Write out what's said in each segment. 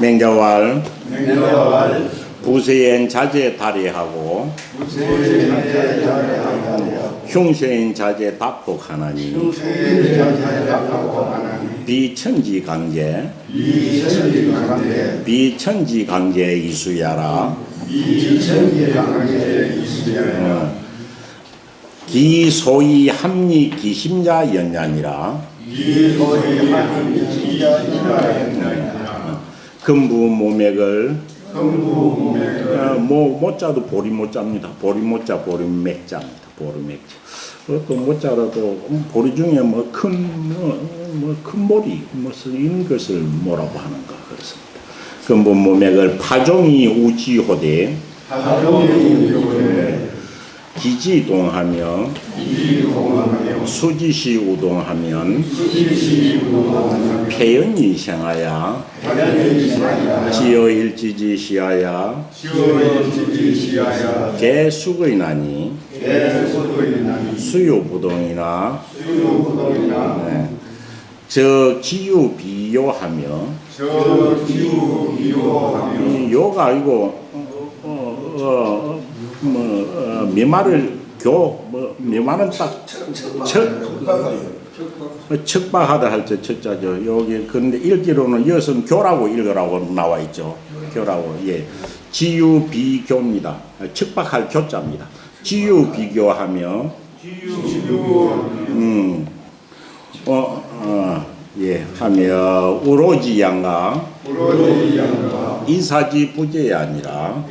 맹자왈 부세인 자제 달해하고 흉세인 자제 답복하나니 비천지강제 이수야라 기소이 합리 기심자 연냐니라 금부 모맥을 모자도 보리모자입니다. 보리모자 보리맥자입니다. 보리맥자. 또 모자라도 보리 중에 큰 보리 이런 것을 뭐라고 하는가 그렇습니다. 금부 모맥을 파종이 우지호대 기지동하며 수지시 우동하면 폐연이 생하야 지어일지지 시하야 개수거이나니 수요부동이나 저 기유 비요하며 요가 아니고 미말을 미말은 딱 척박하다 할 때 척자죠. 여기 근데 읽기로는 이것은 교라고 읽으라고 나와 있죠. 교라고 지유 비교입니다. 척박할 교자입니다. 지유 비교하며 하며 오로지 양가 인사지 부재가 아니라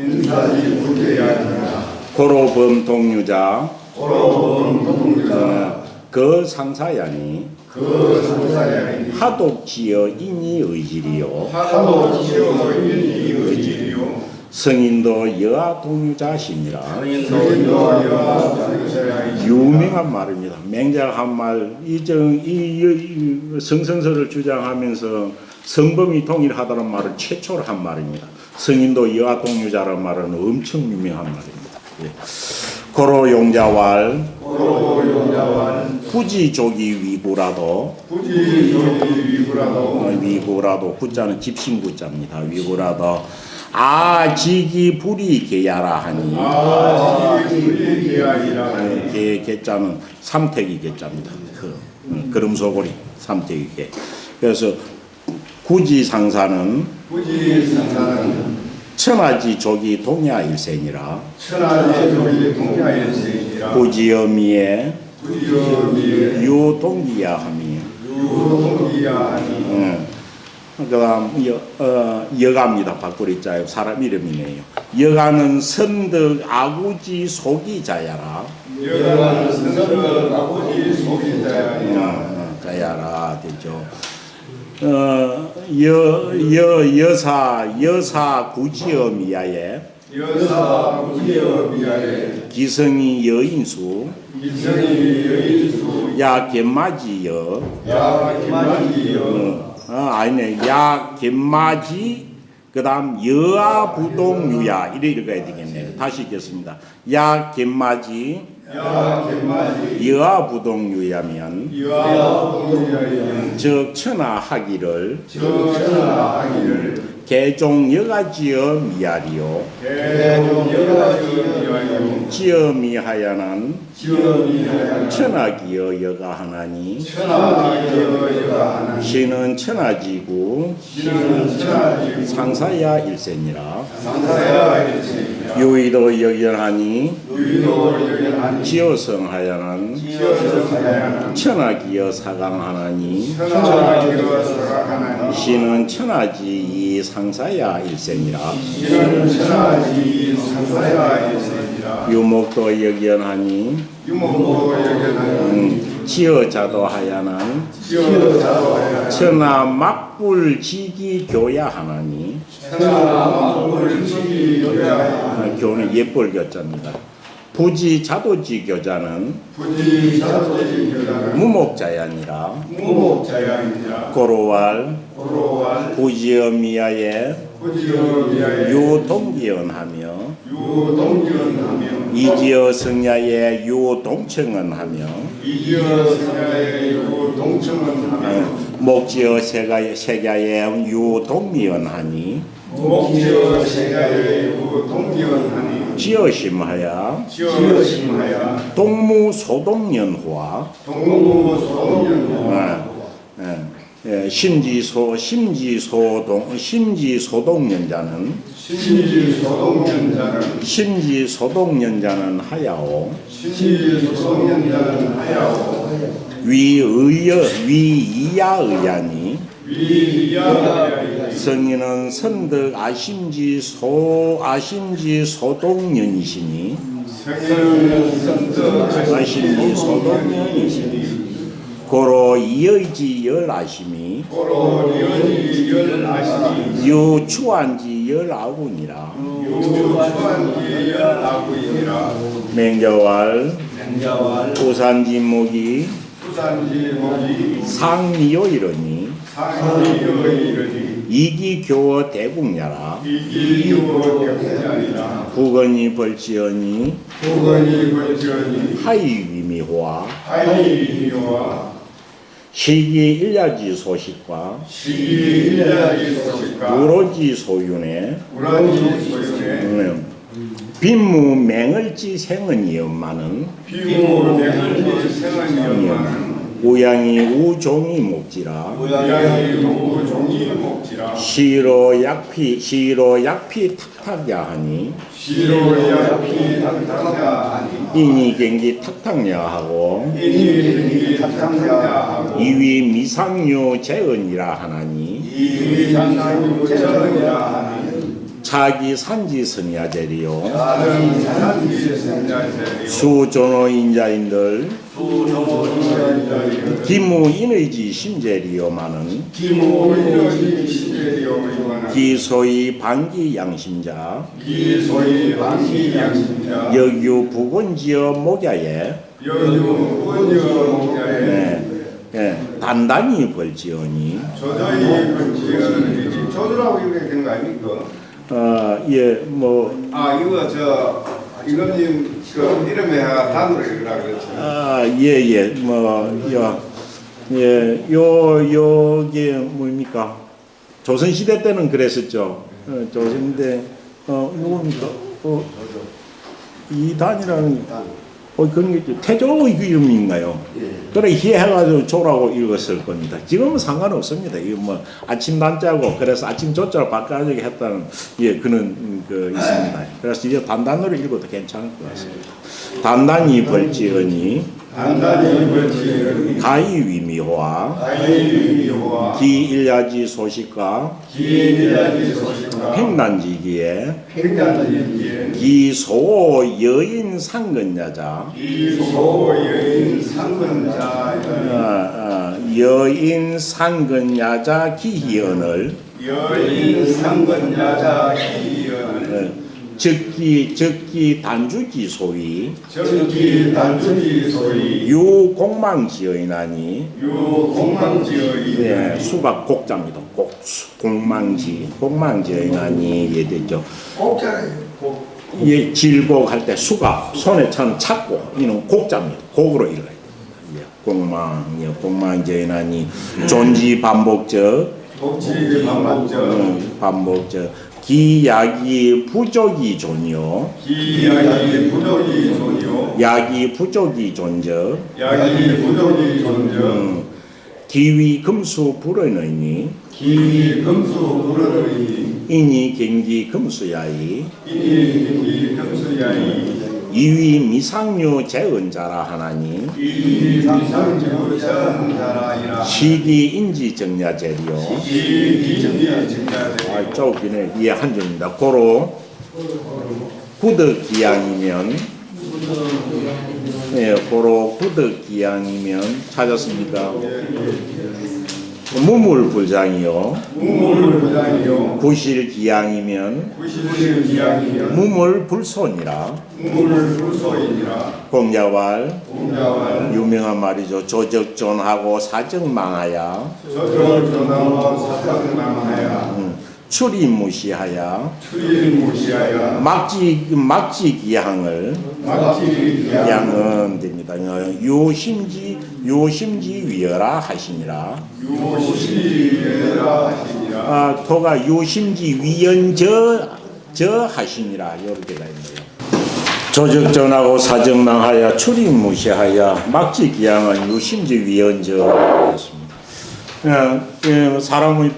고로범 동유자 그 상사야니 하독지어 인이 의질이요 성인도 여아 동유자시니라. 유명한 말입니다. 맹자가 한 말, 이 성선설을 주장하면서 성범이 동일하다는 말을 최초로 한 말입니다. 성인도 여아 동유자라는 말은 엄청 유명한 말입니다. 고로용자왈 부지족이 위구라도 구자는 집신구자입니다. 위구라도 아지기 불이 개야라 하니 개자는 삼택이 개자입니다. 걸음소고리 삼택이 개. 그래서 구지상사는 천하지족이 동야일생이라 구지어미에 유동기야 하미 그다음 여가입니다. 박구리자요. 사람 이름이네요. 여가는 선덕 아구지 속이자야라. 여가는 선덕 아구지 속이자야라. 자야라 되죠. 여사 구지어미야에 기성이 여인수 야 갯마지여 아니네. 야 갯마지 그다음 여아 부동유야 이래 읽어야 되겠네요. 다시 읽겠습니다. 야 갯마지 여아 부동유야면 즉 천하하기를 개종 여가지어 미야리요 지어 미하야는 천하기여 여가하나니 시는 천하지구 상사야 일세니라. 유의도 여견하니 지어성하야는 천하기여 사강하나니 시는 천하지 이 상사야 일세니라. 유목도 여견하니 지어자도 하야는 천하 막불지기 교야 하나니 교는 예벌 교자입니다. 부지 자도지 교자는 무목자야 아니라 고로왈 부지어미야에 유동기연하며 이지어 성야의 유동청은 하며 이지어 성야의 유동청은 하며 목지어 세가의 유동미언하니 목지어 세가의 유동미언하니 지어심하여 동무소동연화 심지소동연자는 하야오 위이야의야니 성인은 선득 아심지소동연이시니 고로 이의지열 아심이 유추한지열 아군이라 맹자왈 우산지목이 상미요 이러니 이기교어 대국야라 구건이 벌지어니 하이위미호와 시기 일야지 소식과 우로지 소윤에 빈무 맹을지 생은이엄마는 우양이 우종이 목지라 시로 약피 탁탁야 하니 인이 경기 탁탁야 하고 이위 미상류 재언이라 하나니 자기 산지 선야제리요 수존호인자인들 기무인의지 심제리요마는 기소의 방기 양심자 여유 부건지어 목야에 단단히 벌지어니 저주라고 이렇게 된 거 아닙니까? 이거님 이름에 단으로 읽으라 그랬죠. 요게 뭡니까? 조선시대 때는 그랬었죠. 조선시대 요겁니까? 이 단이라는 그런 게 있죠. 태조의 그 이름인가요? 그래 희해가지고 조라고 읽었을 겁니다. 지금은 상관없습니다. 이거 뭐 아침 단자고 그래서 아침 조자로 바꿔가지고 했다는 그런 있습니다. 그래서 이제 단단으로 읽어도 괜찮을 것 같습니다. 단단히 벌지어니 가이위미호와 기일야지 소식과 팽단지기에 기소 여인 상근야자 여인 상근야자 기희언을 즉기 단주기 소위 유공망지어이나니 수가 곡자입니다. 공망지어이나니 예되죠. 질곡할 때 수가 손에 찾고 이는 곡자입니다. 곡으로 읽어야 됩니다. 공망지어이나니 존지 반복적 기약이 부족이 존요 약이 부족이 존적 기위 금수 불어너니 인이 경기 금수야이 이위 미상류 재언자라 하나니 시기 인지 정야제리요 쪼기네 이해 한 줄입니다. 고로 구득 기양이면 고로 구득 기양이면 찾았습니까? 무물불장이요 구실기양이면 무물불손이라 공자왈 유명한 말이죠. 조적존하고 사적망하야 출입무시하여 추리무시하여 막지 기항을 양은 됩니다. 요심지 위여라 하시니라. 요시위라 하시니라. 토가 요심지 위연저 하시니라 이렇게 가 있네요. 조적전하고 사정랑하여 출입무시하여 막지 기항은 요심지 위연저 했습니다. 사람의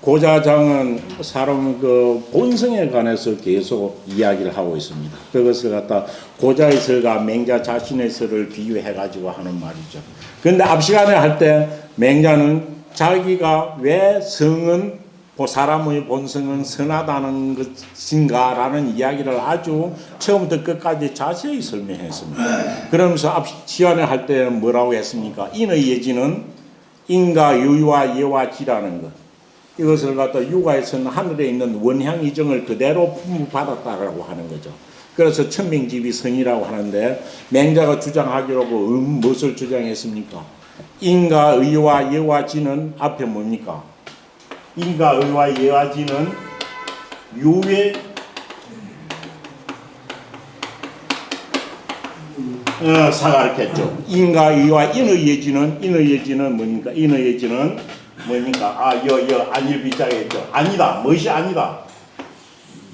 고자장은 사람 그 본성에 관해서 계속 이야기를 하고 있습니다. 그것을 갖다 고자의 설과 맹자 자신의 설을 비유해 가지고 하는 말이죠. 그런데 앞 시간에 할 때 맹자는 자기가 왜 성은 사람의 본성은 선하다는 것인가라는 이야기를 아주 처음부터 끝까지 자세히 설명했습니다. 그러면서 앞 시간에 할 때 뭐라고 했습니까? 인의 예지는 인과 유와 예와 지라는 것. 이것을 갖다 유가에서는 하늘에 있는 원향 이정을 그대로 품받았다라고 하는 거죠. 그래서 천명집이 성이라고 하는데 맹자가 주장하기로 무엇을 주장했습니까? 인과 의와 예와 지는 앞에 뭡니까? 인과 의와 예와 지는 유의 사가르겠죠. 인과 의와 인의 예지는 뭡니까? 인의 예지는 뭡니까? 안일비자가 있죠. 아니다. 무엇이 아니다.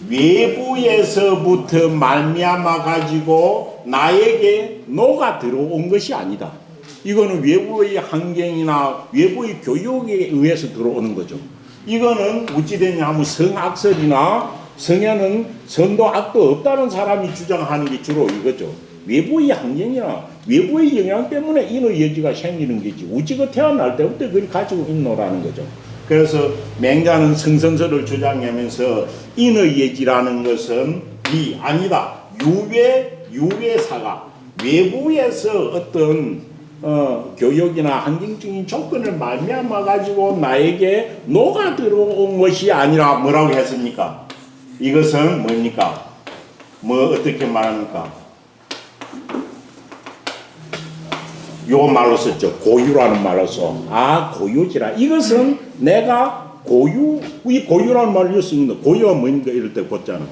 외부에서부터 말미암아 가지고 나에게 녹아 들어온 것이 아니다. 이거는 외부의 환경이나 외부의 교육에 의해서 들어오는 거죠. 이거는 어찌 되냐면 성악설이나 성에는 선도 악도 없다는 사람이 주장하는 게 주로 이거죠. 외부의 환경이나 외부의 영향 때문에 인의 예지가 생기는 거지. 우지가 태어날 때부터 그걸 가지고 있노라는 거죠. 그래서 맹자는 성선설을 주장하면서 인의 예지라는 것은 아니다. 유외사가 외부에서 어떤 교육이나 환경적인 조건을 말미암아 가지고 나에게 녹아 들어온 것이 아니라 뭐라고 했습니까? 이것은 뭡니까? 어떻게 말합니까? 요 말로 썼죠. 고유라는 말로 써. 고유지라. 이것은 내가 이 고유라는 말을 쓰는데 고유가 뭐니까 이럴 때 고자는.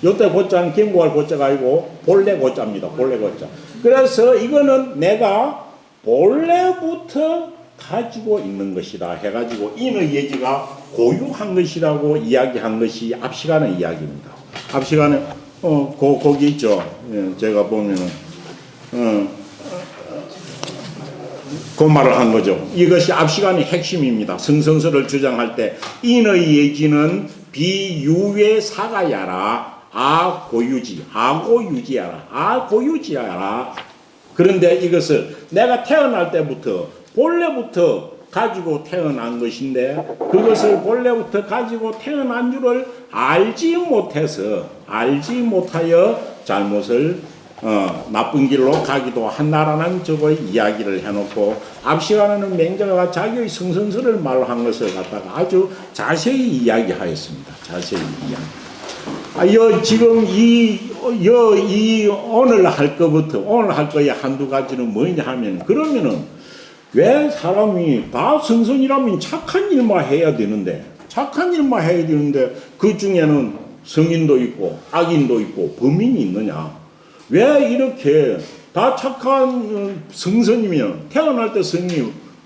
요때 고자는 경고할 고자가 아니고 본래 고자입니다. 본래 고자. 그래서 이거는 내가 본래부터 가지고 있는 것이다 해가지고 인의 예지가 고유한 것이라고 이야기한 것이 앞 시간의 이야기입니다. 앞 시간에 거기 있죠. 제가 보면은 그 말을 한 거죠. 이것이 앞 시간의 핵심입니다. 성선설을 주장할 때 인의 예지는 비유의 사가야라. 고유지야라. 그런데 이것을 내가 태어날 때부터 본래부터 가지고 태어난 것인데 그것을 본래부터 가지고 태어난 줄을 알지 못하여 잘못을 나쁜 길로 가기도 한다라는 저거 이야기를 해놓고 앞 시간에는 맹자가 자기의 성선설을 말한 것을 갖다가 아주 자세히 이야기하였습니다. 자세히 이야기. 지금 오늘 할 거의 한두 가지는 뭐냐 하면 그러면은 왜 사람이 다 성선이라면 착한 일만 해야 되는데 그 중에는 성인도 있고 악인도 있고 범인이 있느냐? 왜 이렇게 다 착한 성선이면 태어날 때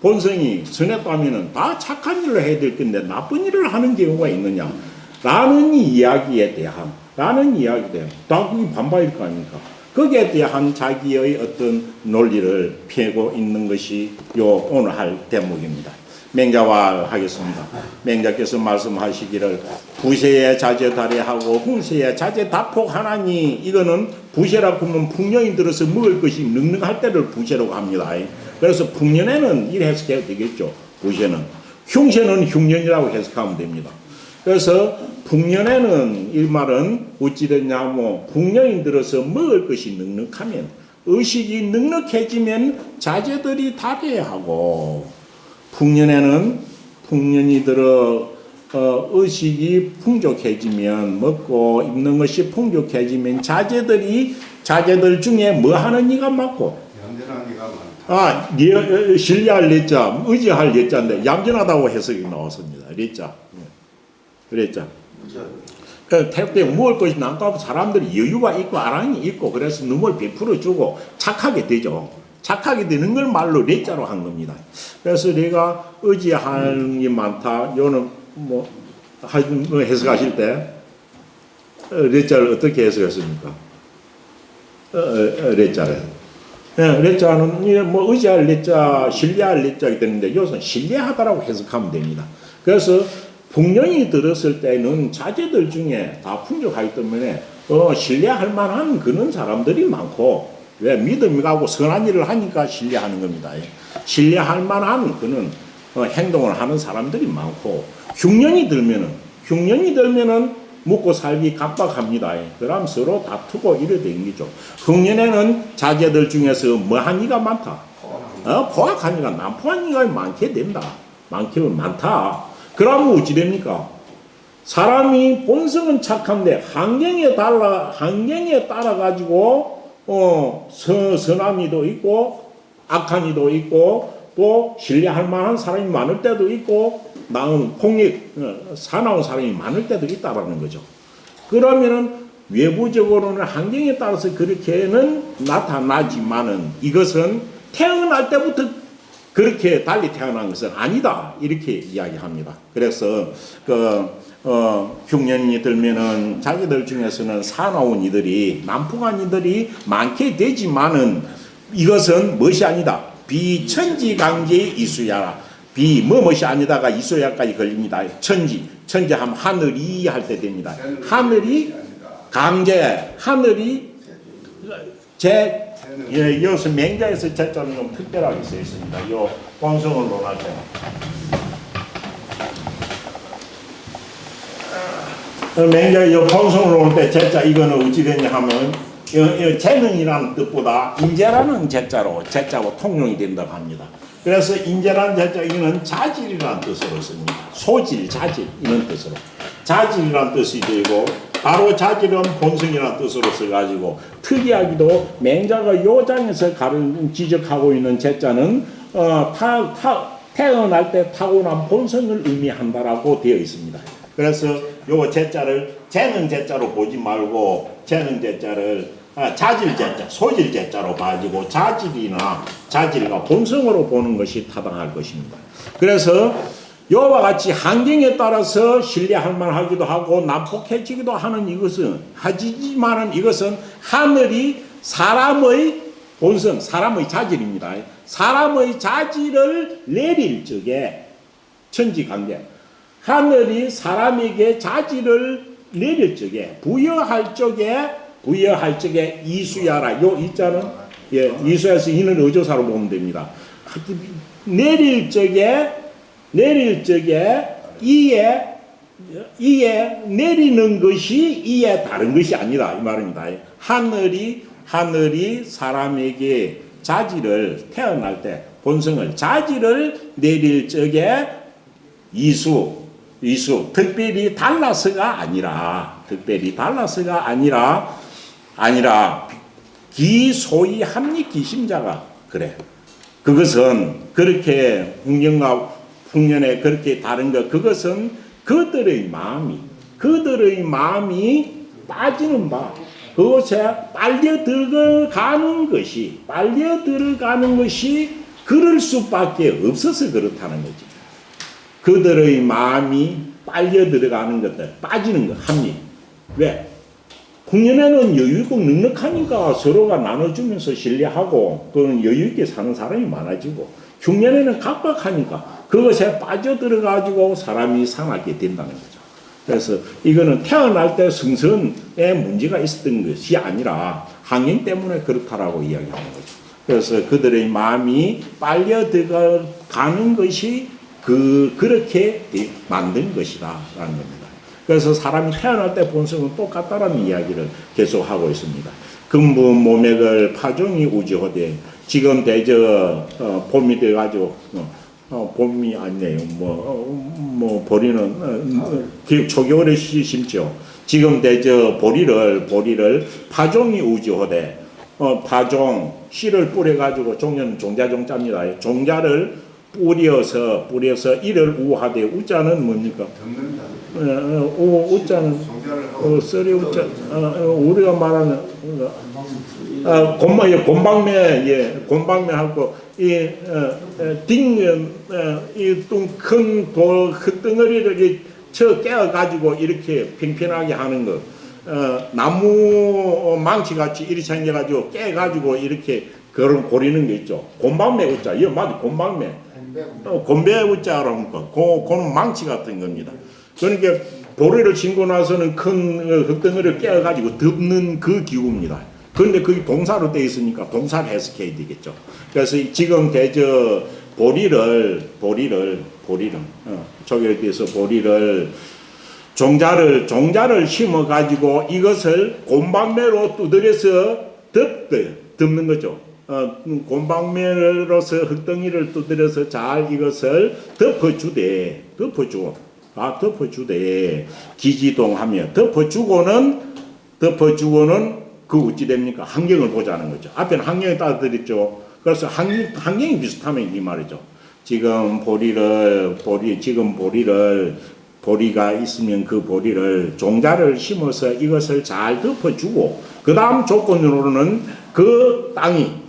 본성이 선했다면 다 착한 일을 해야 될 건데 나쁜 일을 하는 경우가 있느냐? 라는 이야기에 대한 다 그게 반발일 거 아닙니까? 거기에 대한 자기의 어떤 논리를 펴고 있는 것이 오늘 할 대목입니다. 맹자와 하겠습니다. 맹자께서 말씀하시기를 부세에 자제 달해하고 훈세에 자제 다폭하나니 이거는 부세라고 하면 풍년이 들어서 먹을 것이 넉넉할 때를 부세라고 합니다. 그래서 풍년에는 이래 해석해야 되겠죠. 부세는. 흉세는 흉년이라고 해석하면 됩니다. 그래서 풍년에는 이 말은 어찌 됐냐면 풍년이 들어서 먹을 것이 넉넉하면 의식이 넉넉해지면 자제들이 다돼야 하고 풍년이 들어 의식이 풍족해지면 먹고 입는 것이 풍족해지면 자제들 중에 뭐 하는 이가 많고 얌전한 이가 많다. 신뢰할 예자 의지할 예자인데 얌전하다고 해석이 나왔습니다. 예자. 그랬죠. 그 태국 때 먹을 것이 남고 사람들이 여유가 있고 아랑이 있고 그래서 눈물 베풀어 주고 착하게 되죠. 착하게 되는 걸 말로 레자로 한 겁니다. 그래서 내가 의지하는 게 많다. 요는 뭐 해석하실 때 레자를 어떻게 해석했습니까? 레자를. 레자는 뭐 의지할 레자, 신뢰할 레자가 되는데 이것은 신뢰하다라고 해석하면 됩니다. 그래서 풍년이 들었을 때는 자제들 중에 다 풍족하기 때문에 신뢰할 만한 그런 사람들이 많고 왜 믿음이 가고 선한 일을 하니까 신뢰하는 겁니다. 신뢰할 만한 그런 행동을 하는 사람들이 많고 흉년이 들면은 먹고 살기 각박합니다. 그럼 서로 다투고 이래 된 거죠. 흉년에는 자제들 중에서 뭐한 이가 많다. 포악한 이가 난포한 이가 많게 된다. 많다. 그러면 어찌 됩니까? 사람이 본성은 착한데 환경에 따라 가지고 선한 이도 있고 악한 이도 있고 또 신뢰할 만한 사람이 많을 때도 있고 사나운 사람이 많을 때도 있다라는 거죠. 그러면은 외부적으로는 환경에 따라서 그렇게는 나타나지만은 이것은 태어날 때부터 그렇게 달리 태어난 것은 아니다 이렇게 이야기합니다. 그래서 흉년이 들면은 자기들 중에서는 사나운 이들이 난폭한 이들이 많게 되지만은 이것은 무엇이 아니다. 비천지강제 이수야라. 무엇이 아니다가 이수야까지 걸립니다. 천지하면 하늘이 할 때 됩니다. 하늘이 강제 하늘이 여기서 맹자에서 제자는 좀 특별하게 써 있습니다. 요 본성을 논할 때. 맹자 요 본성을 논할 때 제자 이거는 어찌 되냐 하면 재능이라는 뜻보다 인재라는 제자고 통용이 된다고 합니다. 그래서 인재라는 제자 이거는 자질이라는 뜻으로 씁니다. 소질, 자질 이런 뜻으로. 자질이라는 뜻이 되고 바로 자질은 본성이라는 뜻으로 써가지고 특이하기도 맹자가 요 장에서 지적하고 있는 제자는 태어날 때 타고난 본성을 의미한다라고 되어 있습니다. 그래서 요 제자를 재능 제자로 보지 말고 재능 제자를 자질 제자, 소질 제자로 봐지고 자질과 본성으로 보는 것이 타당할 것입니다. 그래서 이와 같이 환경에 따라서 신뢰할 만하기도 하고 난폭해지기도 하는 하지만은 이것은 하늘이 사람의 본성, 사람의 자질입니다. 사람의 자질을 내릴 적에 천지관계, 하늘이 사람에게 자질을 내릴 적에 부여할 적에 이수야라. 요 이자는 이수야에서 이는 의조사로 보면 됩니다. 내릴 적에 이에 내리는 것이 이에 다른 것이 아니다 이 말입니다. 하늘이 사람에게 자질을 태어날 때 본성을 자질을 내릴 적에 이수 특별히 달라서가 아니라 기소위 합리 기심자가 그래. 그것은 그렇게 풍년에 그렇게 다른 것 그것은 그들의 마음이 빠지는 바 그것에 빨려 들어가는 것이 그럴 수밖에 없어서 그렇다는 거지. 그들의 마음이 빨려 들어가는 것들 빠지는 것 합리. 왜? 풍년에는 여유있고 넉넉하니까 서로가 나눠주면서 신뢰하고 그런 여유있게 사는 사람이 많아지고 흉년에는 각박하니까 그것에 빠져들어가지고 사람이 상하게 된다는 거죠. 그래서 이거는 태어날 때 성선에 문제가 있었던 것이 아니라 환경 때문에 그렇다라고 이야기하는 거죠. 그래서 그들의 마음이 빨려 들어가는 것이 그렇게 만든 것이다 라는 겁니다. 그래서 사람이 태어날 때 본성은 똑같다라는 이야기를 계속하고 있습니다. 근부 모맥을 파종이 우지호되 지금 대저 봄이 돼가지고 봄이 아니네요. 보리는 초겨울에 심죠. 지금 대저 보리를 파종이 우지호되 파종 씨를 뿌려가지고 종자는 종자입니다. 종자를 뿌려서 이를 우하되 우자는 뭡니까? 우자는 썰이 우자 우리가 말하는 곰방매 곰방매하고 이큰 돌 흙덩어리를 쳐 깨어 가지고 이렇게 평평하게 하는 거. 나무 망치 같이 이렇게 생겨 가지고 깨 가지고 이렇게 그런 고리는 게 있죠. 곰방매 우자. 이거 맞아. 곰방매. 곰배 우자라는 거. 그는 망치 같은 겁니다. 그러니까 보리를 심고 나서는 큰 흙덩어리를 깨어 가지고 덮는 그 기구입니다. 그런데 그게 동사로 되어 있으니까 동사를 해석해야 되겠죠. 그래서 지금 대저 보리를 저기에 대해서 보리를 종자를 심어 가지고 이것을 곰방매로 두드려서 덮는 거죠. 곰방매로서 흙덩이를 두드려서 잘 이것을 덮어주되 기지동하며 덮어주고는 그 어찌 됩니까? 환경을 보자는 거죠. 앞에는 환경에 따라 드렸죠. 그래서 환경이 비슷하면 이 말이죠. 지금 보리가 있으면 그 보리를 종자를 심어서 이것을 잘 덮어주고 그 다음 조건으로는 그 땅이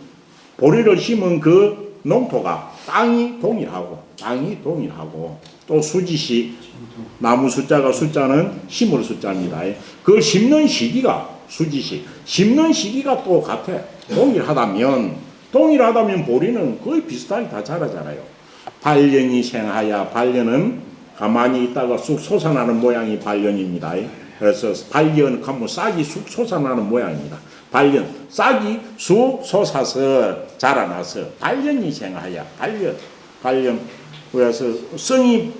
보리를 심은 그 농토가 땅이 동일하고 또 수지시 나무 숫자는 심을 숫자입니다. 그걸 심는 시기가 수지시 심는 시기가 또 같아. 동일하다면 보리는 거의 비슷하게 다 자라잖아요. 발년이 생하야 발년은 가만히 있다가 쑥 솟아나는 모양이 발년입니다. 그래서 발년하면 싹이 쑥 솟아나는 모양입니다. 발년 싹이 쑥 솟아서 자라나서 발년이 생하야 발년 그래서 썩을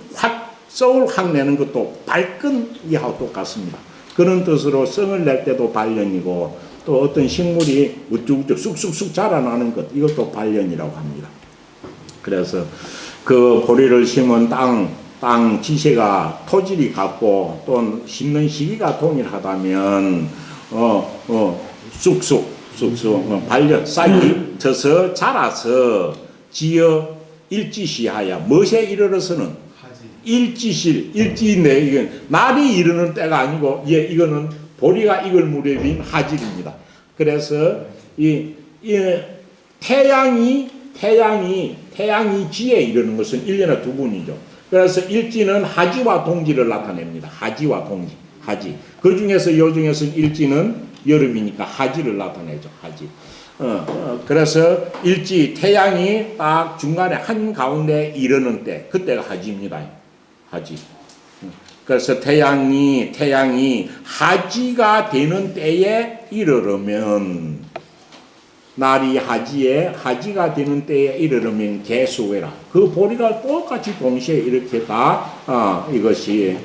확 내는 것도 발근 이하고 똑같습니다. 그런 뜻으로 썩을 낼 때도 발년이고 또 어떤 식물이 우뚝우뚝 쑥쑥쑥 자라나는 것 이것도 발년이라고 합니다. 그래서 그 보리를 심은 땅 지세가 토질이 같고 또 심는 시기가 동일하다면 쑥쑥 발년 싹이 져서 자라서 지어 일지시하야 멋에 이르러서는 일지인데 이건 날이 이르는 때가 아니고 이거는 보리가 익을 무렵인 하질입니다. 그래서 이 태양이 지에 이르는 것은 1년에 2번이죠. 그래서 일지는 하지와 동지를 나타냅니다. 하지와 동지. 그 중에서 요중에서는 일지는 여름이니까 하지를 나타내죠. 하지. 그래서 일지 태양이 딱 중간에 한가운데 이르는 때 그때가 하지입니다. 하지. 그래서 태양이 하지가 되는 때에 이르르면 날이 하지가 되는 때에 이르르면 개수외라. 그 보리가 똑같이 동시에 이렇게 다 이것이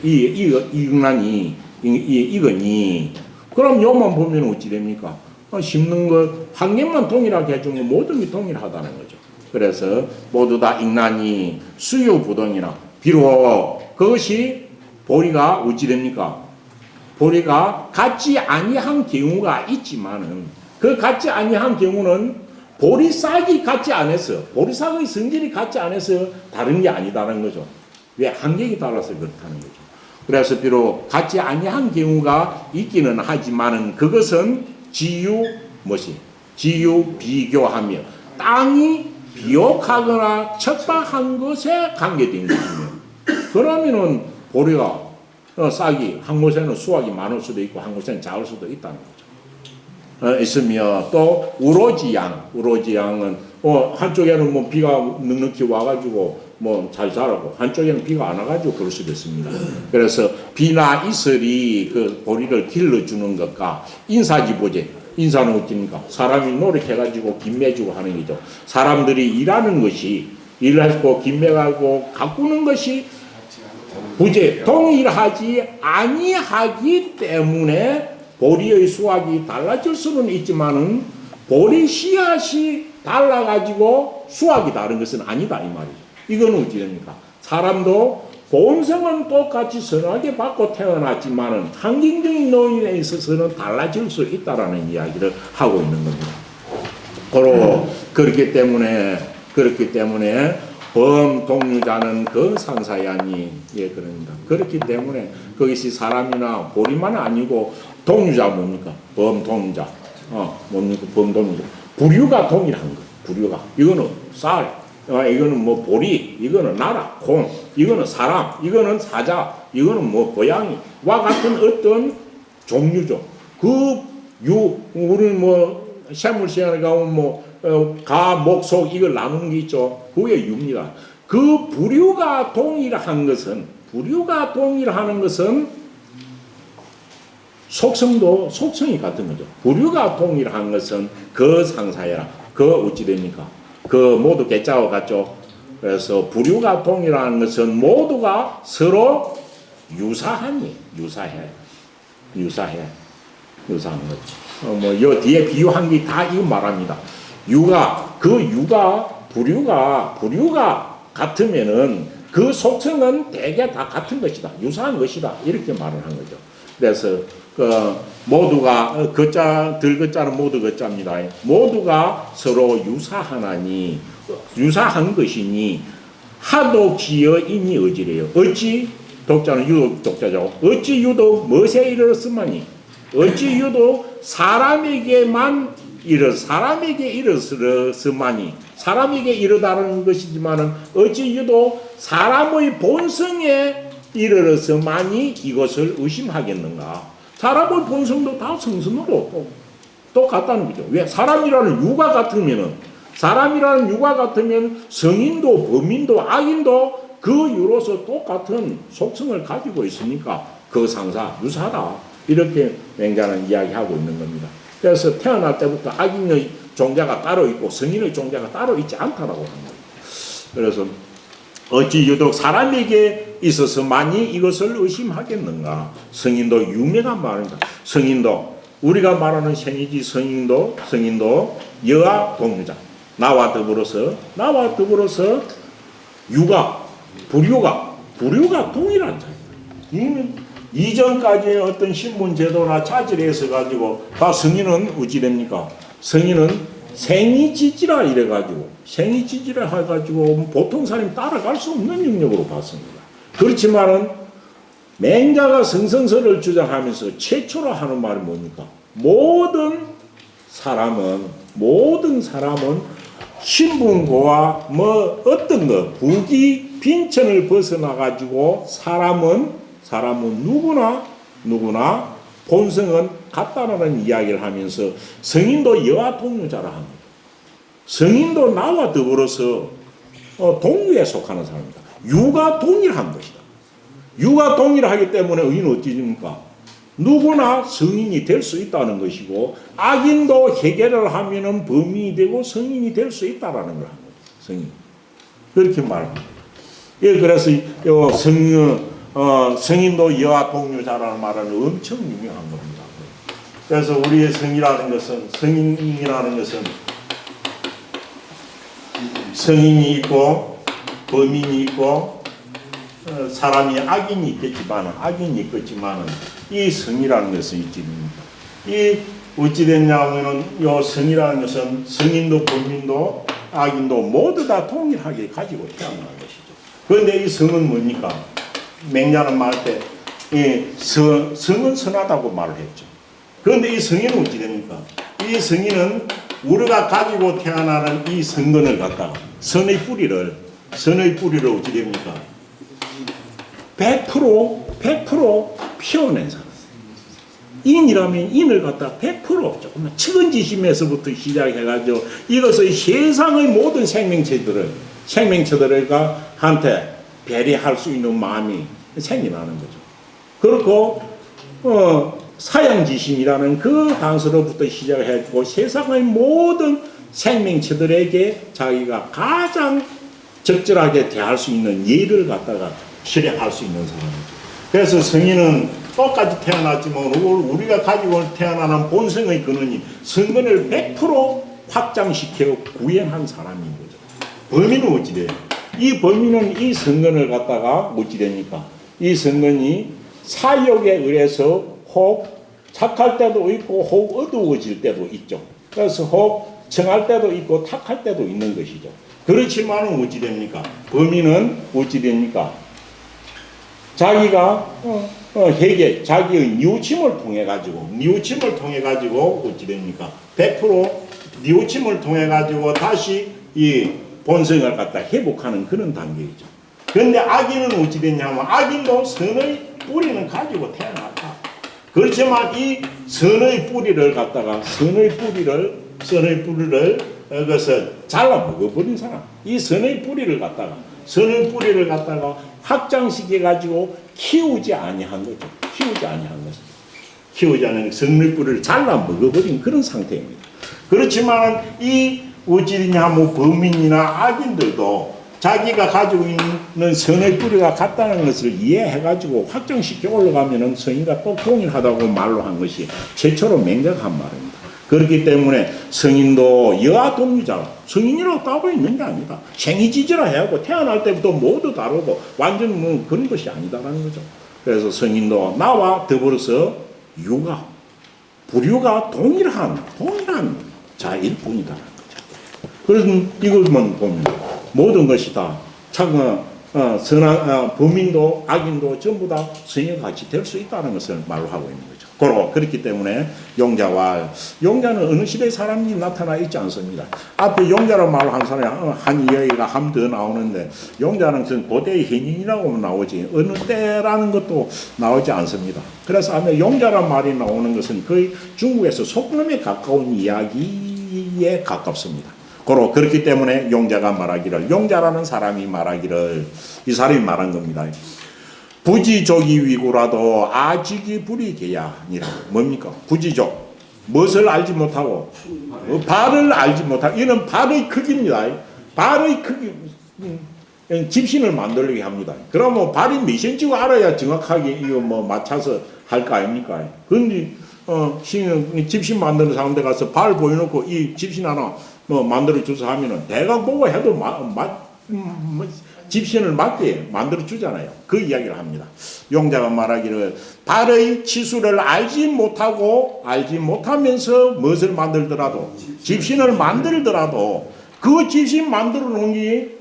익으니 그럼 요만 보면 어찌 됩니까? 심는 것 환경만 동일하게 해주면 모든 게 동일하다는 거죠. 그래서 모두 다 익나니 수유부동이라. 비록 그것이 보리가 어찌 됩니까? 보리가 같지 아니한 경우가 있지만은 그 같지 아니한 경우는 보리싹이 같지 않아서 보리싹의 성질이 같지 않아서 다른 게 아니다는 거죠. 왜? 환경이 달라서 그렇다는 거죠. 그래서 비록 같지 아니한 경우가 있기는 하지만은 그것은 지유 비교하며 땅이 비옥하거나 척박한 것에 관계된 것이며 그러면은 보리가 싹이 한 곳에는 수확이 많을 수도 있고 한 곳에는 작을 수도 있다는 거죠. 있으며 또 우로지양은 한쪽에는 뭐 비가 넉넉히 와가지고 뭐 잘 자라고 한쪽에는 비가 안 와가지고 그럴 수도 있습니다. 그래서 비나 이슬이 그 보리를 길러주는 것과 인사지보제 인사는 어떻습니까? 사람이 노력해가지고 김매주고 하는 거죠. 사람들이 일하는 것이 일하고 김매가고 가꾸는 것이 부재 동일하지 아니하기 때문에 보리의 수확이 달라질 수는 있지만은 보리 씨앗이 달라가지고 수확이 다른 것은 아니다 이 말이죠. 이거는 어찌 됩니까? 사람도 본성은 똑같이 선하게 받고 태어났지만은 환경적인 요인에 있어서는 달라질 수 있다라는 이야기를 하고 있는 겁니다. 그렇기 때문에 범동류자는 그 상사야니. 예, 그럽니다. 그렇기 때문에 그것이 사람이나 보리만 아니고 동류자 뭡니까? 범동류자. 뭡니까? 범동류자. 부류가 동일한 거. 부류가. 이거는 쌀. 이거는 뭐 보리. 이거는 나라. 콩. 이거는 사람. 이거는 사자. 이거는 뭐 고양이와 같은 어떤 종류죠. 우리는 뭐 샘물 시간에 가면 가, 목, 속 이걸 나누는 게 있죠. 그게 유입니다. 그 부류가 동일한 것은 속성이 같은 거죠. 부류가 동일한 것은 그 상사해라. 그 어찌 됩니까? 그 모두 개자와 같죠. 그래서 부류가 동일한 것은 모두가 서로 유사한 거죠. 요 뒤에 비유한 게 다 이거 말합니다. 부류가 같으면은 그 속성은 대개 다 같은 것이다. 유사한 것이다. 이렇게 말을 한 거죠. 그래서 모두가 들것자는 모두 것자입니다. 모두가 서로 유사한 것이니 하도 기여이니 어지래요. 어찌 독자는 유독 독자죠. 어찌 유독 멋에 이르렀으마니 어찌 유독 사람에게 이르렀으마니 사람에게 이르다는 것이지만은 어찌 유독 사람의 본성에 이르렀으마니 이것을 의심하겠는가. 사람의 본성도 다 성성으로 똑같다는 거죠. 왜? 사람이라는 유가 같으면 성인도 범인도 악인도 그 유로서 똑같은 속성을 가지고 있으니까 그 상사 유사하다. 이렇게 맹자는 이야기하고 있는 겁니다. 그래서 태어날 때부터 악인의 종자가 따로 있고 성인의 종자가 따로 있지 않다라고 합니다. 그래서 어찌 유독 사람에게 있어서만이 이것을 의심하겠는가. 성인도 유명한 말입니다. 성인도 우리가 말하는 생이지 성인도 여와 동류자 나와 더불어서 부류가 동일한 자입니다. 이전까지의 어떤 신분 제도나 차질에서 가지고 다 성인은 어찌 됩니까? 성인은 생이지지라 이래가지고 해가지고 보통 사람이 따라갈 수 없는 영역으로 봤습니다. 그렇지만은 맹자가 성성설을 주장하면서 최초로 하는 말이 뭡니까? 모든 사람은 신분고와 어떤 거 부귀 빈천을 벗어나 가지고 사람은 누구나 본성은 같다라는 이야기를 하면서 성인도 여와 동류자라 합니다. 성인도 나와 더불어서 동류에 속하는 사람입니다. 유가 동일한 것이다. 유가 동일하기 때문에 의인은 어찌 됩니까? 누구나 성인이 될 수 있다는 것이고 악인도 해결을 하면은 범인이 되고 성인이 될 수 있다라는 걸 합니다. 성인 그렇게 말합니다. 예, 그래서 성인도 여와 동류자라는 말은 엄청 유명한 겁니다. 그래서 우리의 성이라는 것은 성인이 있고 범인이 있고 사람이 악인이 있겠지만은 이 성이라는 것은 이 어찌 됐냐면은 요 성이라는 것은 성인도 범인도 악인도 모두 다 동일하게 가지고 태어난 것이죠. 그런데 이 성은 뭡니까? 맹자는 말할 때 성은 선하다고 말을 했죠. 그런데 이 성인은 어찌 됩니까? 이 성인은 우리가 가지고 태어나는 이 성근을 갖다가 선의 뿌리를 어찌 됩니까? 100% 피워낸 사람. 인이라면 인을 갖다 100% 조금만 측은지심에서부터 시작해가지고 이것의 세상의 모든 생명체들과 한테 배려할 수 있는 마음이 생겨나는 거죠. 그렇고 사양지심이라는 그 단서로부터 시작해가지고 세상의 모든 생명체들에게 자기가 가장 적절하게 대할 수 있는 예를 갖다가 실행할 수 있는 사람이죠. 그래서 성인은 똑같이 태어났지만 우리가 가지고 태어나는 본성의 근원이 성근을 100% 확장시켜 구현한 사람인 거죠. 범인은 어찌 돼요? 이 범인은 이 성근을 갖다가 어찌 됩니까? 이 성근이 사욕에 의해서 혹 착할 때도 있고 혹 어두워질 때도 있죠. 그래서 혹 청할 때도 있고 탁할 때도 있는 것이죠. 그렇지만은 어찌 됩니까? 범인은 어찌 됩니까? 자기가 회계, 자기의 뉘우침을 통해 가지고 어찌 됩니까? 100% 뉘우침을 통해 가지고 다시 이 본성을 갖다 회복하는 그런 단계이죠. 그런데 악인은 어찌 됐냐면 악인도 선의 뿌리는 가지고 태어났다. 그렇지만 이 선의 뿌리를 갖다가 선의 뿌리를 그것을 잘라 먹어버린 사람, 이 선의 뿌리를 갖다가 확장시켜 가지고 키우지 아니한 거죠. 키우지 않은 선의 뿌리를 잘라 먹어버린 그런 상태입니다. 그렇지만 이 어찌되냐면 범인이나 악인들도 자기가 가지고 있는 선의 뿌리가 같다는 것을 이해해가지고 확정시켜 올라가면은 성인과 또 동일하다고 말로 한 것이 최초로 맹백한 말입니다. 그렇기 때문에 성인도 여하 동류자, 성인이라고 따로 있는 게 아니다. 생이지지라 해야 하고 태어날 때부터 모두 다르고 완전 뭐 그런 것이 아니다라는 거죠. 그래서 성인도 나와 더불어서 부류가 동일한 자일 뿐이다라는 거죠. 그래서 이것만 보면 모든 것이 다 선한 범인도 악인도 전부 다 성인과 같이 될 수 있다는 것을 말로 하고 있는 거죠. 그렇기 때문에 용자는 어느 시대의 사람이 나타나 있지 않습니다. 앞에 용자라고 말을 한 사람이 한 이야기가 한 더 나오는데 용자는 고대의 현인이라고 나오지 어느 때라는 것도 나오지 않습니다. 그래서 아마 용자란 말이 나오는 것은 거의 중국에서 속놈에 가까운 이야기에 가깝습니다. 그렇기 때문에 용자라는 사람이 말하기를 이 사람이 말한 겁니다. 부지족이 위고라도 아직이 불이계야니라. 뭡니까? 부지족. 무엇을 알지 못하고 발을 알지 못하고 이는 발의 크기입니다. 발의 크기 집신을 만들게 합니다. 그러면 발이 몇 cm고 알아야 정확하게 이거 뭐 맞춰서 할 거 아닙니까? 그런데 집신 만드는 사람들 가서 발 보여놓고 이 집신 하나 뭐 만들어 주서 하면은 대강 보고 해도 집신을 맞게 만들어 주잖아요. 그 이야기를 합니다. 용자가 말하기를 발의 치수를 알지 못하면서 무엇을 만들더라도 집신을 만들더라도 그 집신 만들어 놓은 게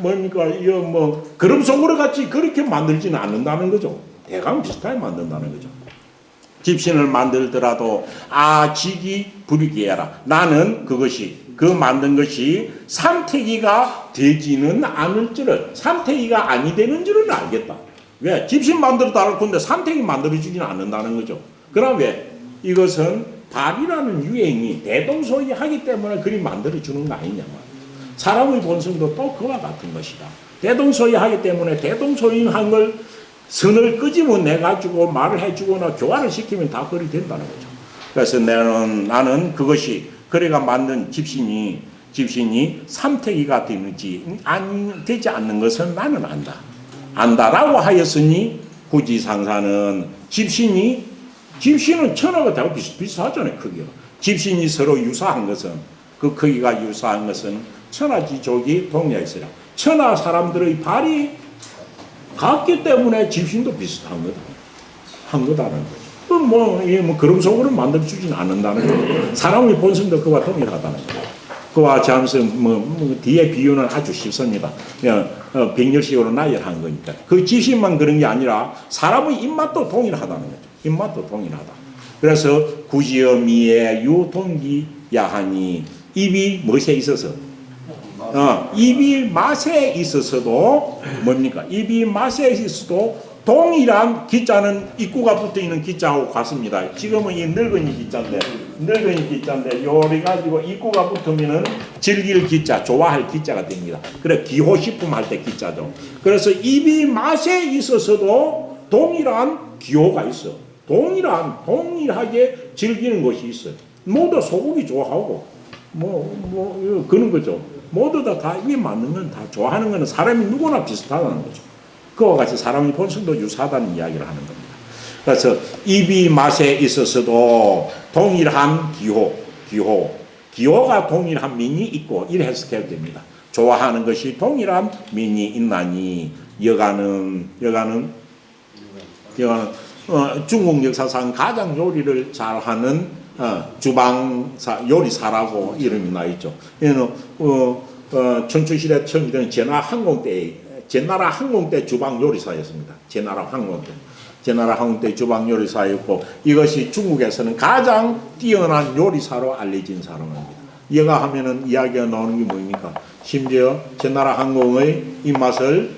뭡니까 그럼 속으로 같이 그렇게 만들지는 않는다는 거죠. 대강 비슷하게 만든다는 거죠. 집신을 만들더라도 아직이 불이게야라. 나는 그 만든 것이 삼태기가 되지는 않을 줄을, 삼태기가 아니 되는 줄은 알겠다. 왜? 집신 만들어도 알 건데 삼태기 만들어주지는 않는다는 거죠. 그럼 왜? 이것은 발이라는 유행이 대동소이하기 때문에 그리 만들어주는 거 아니냐. 사람의 본성도 또 그와 같은 것이다. 대동소이하기 때문에 대동소이한 걸 선을 끄집어내가지고 말을 해주거나 교화를 시키면 다 그리 된다는 거죠. 그래서 나는 그것이 그래가 만든 집신이 삼태기가 되는지 되지 않는 것은 나는 안다. 안다라고 하였으니 후지상사는 집신은 천하가 다 비슷하잖아요. 크기가. 집신이 서로 유사한 것은 그 크기가 유사한 것은 천하지족이 동일하였으라. 천하 사람들의 발이 같기 때문에 집신도 비슷한 거다. 한 거다라는 거죠. 그럼 속으로 만들어주지는 않는다는 거죠. 사람의 본성도 그와 동일하다는 거죠. 그와 잠시 뒤에 비유는 아주 쉽습니다. 그냥 백렬식으로 나열한 거니까. 그 집신만 그런 게 아니라 사람의 입맛도 동일하다는 거죠. 입맛도 동일하다. 그래서 구지어 미에 유동기야하니 입이 무엇에 있어서 입이 맛에 있어서도 뭡니까? 입이 맛에 있어서도 동일한 기자는 입구가 붙어있는 기자하고 같습니다. 지금은 이 늙은이 기자인데 요래 가지고 입구가 붙으면은 즐길 기자, 좋아할 기자가 됩니다. 그래 기호식품 할 때 기자죠. 그래서 입이 맛에 있어서도 동일한 기호가 있어. 동일하게 즐기는 것이 있어요. 모두 소고기 좋아하고 그런 거죠. 모두 다 입에 맞는 건 다 좋아하는 거는 사람이 누구나 비슷하다는 거죠. 그와 같이 사람의 본성도 유사하다는 이야기를 하는 겁니다. 그래서 입이 맛에 있어서도 동일한 기호가 동일한 민이 있고 이래 해석해야 됩니다. 좋아하는 것이 동일한 민이 있나니 여가는 중국 역사상 가장 요리를 잘하는 주방사 요리사라고 이름이 나 있죠. 얘는 춘추시대 청이던 제나라 항공 때 주방 요리사였습니다. 제나라 항공 때 주방 요리사였고 이것이 중국에서는 가장 뛰어난 요리사로 알려진 사람입니다. 얘가 하면은 이야기가 나오는 게 뭡니까? 심지어 제나라 항공의 입맛을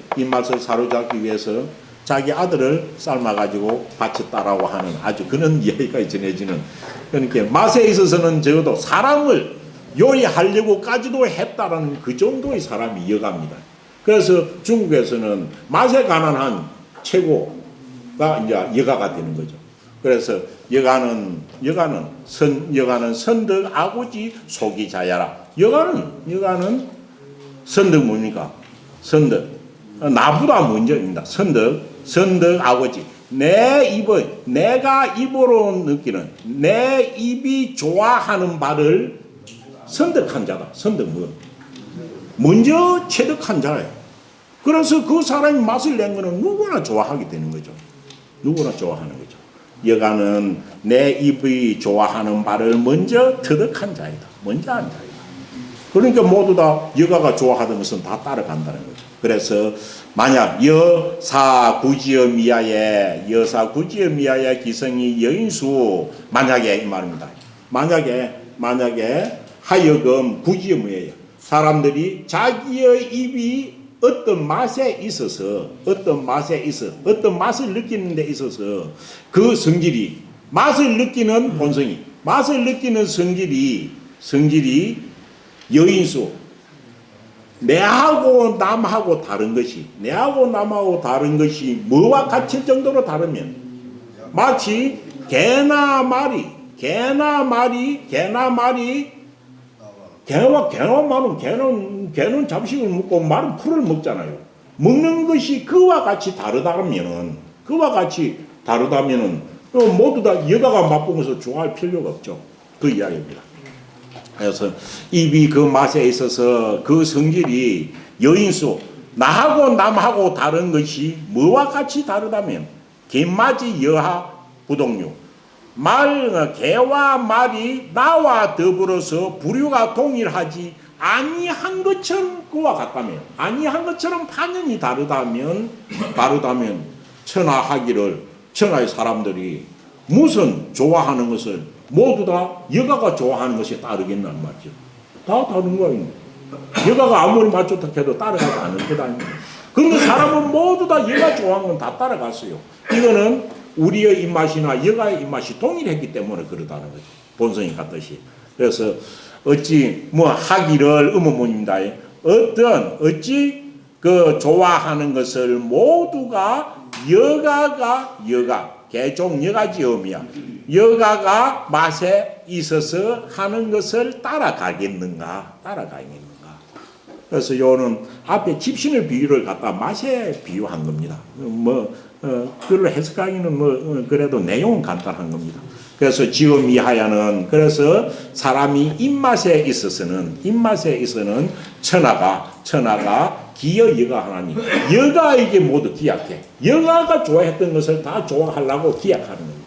사로잡기 위해서 자기 아들을 삶아가지고 바쳤다라고 하는 아주 그런 이야기가 전해지는, 그러니까 맛에 있어서는 적어도 사람을 요리하려고까지도 했다라는 그 정도의 사람이 여가입니다. 그래서 중국에서는 맛에 관한 한 최고가 이제 여가가 되는 거죠. 그래서 여가는 선덕 아구지 속이 자야라. 여가는 선덕 뭡니까? 선덕 나보다 먼저입니다. 선덕 아구지 내가 입으로 느끼는 내 입이 좋아하는 바를 선덕한 자다. 선덕 먼저 체득한 자예요. 그래서 그 사람이 맛을 낸 거는 누구나 좋아하게 되는 거죠. 누구나 좋아하는 거죠. 여가는 내 입이 좋아하는 바를 먼저 터득한 자이다. 먼저 한 자이다. 그러니까 모두 다 여가가 좋아하던 것은 다 따라간다는 거죠. 그래서 만약 여사 구지어 미야의 기성이 여인수, 만약에 이 말입니다. 만약에 하여금 구지어 미야예요. 사람들이 자기의 입이 어떤 맛을 느끼는 데 있어서 그 성질이, 맛을 느끼는 본성이, 맛을 느끼는 성질이 여인수, 내하고 남하고 다른 것이 뭐와 같을 정도로 다르면, 마치 개나 말이 개는 잡식을 먹고 말은 풀을 먹잖아요. 먹는 것이 그와 같이 다르다면은 모두 다 여가가 맛보면서 좋아할 필요가 없죠. 그 이야기입니다. 그래서 입이 그 맛에 있어서 그 성질이 여인수, 나하고 남하고 다른 것이 뭐와 같이 다르다면, 김맞이 여하 부동류, 개와 말이 나와 더불어서 부류가 동일하지 아니한 것처럼 그와 같다면, 아니한 것처럼 판연이 다르다면 천하의 사람들이 무슨 좋아하는 것을 모두 다 여가가 좋아하는 것이 따르겠단 말이죠. 다 다른 거예요. 여가가 아무리 맞췄다 해도 따라가지 않을 거다. 그런데 사람은 모두 다 여가 좋아하는 건 다 따라갔어요. 이거는 우리의 입맛이나 여가의 입맛이 동일했기 때문에 그러다는 거죠. 본성이 같듯이. 그래서 어찌 하기를 의문문입니다. 어찌 그 좋아하는 것을 모두가 개종 여가지음이야. 여가가 맛에 있어서 하는 것을 따라가겠는가? 그래서 요는 앞에 집신의 비유를 갖다 맛에 비유한 겁니다. 그걸 해석하기는 그래도 내용은 간단한 겁니다. 그래서 지음이하야는, 그래서 사람이 입맛에 있어서는 천하가 기여 여가 하나니, 여가에게 모두 기약해. 여가가 좋아했던 것을 다 좋아하려고 기약하는 겁니다.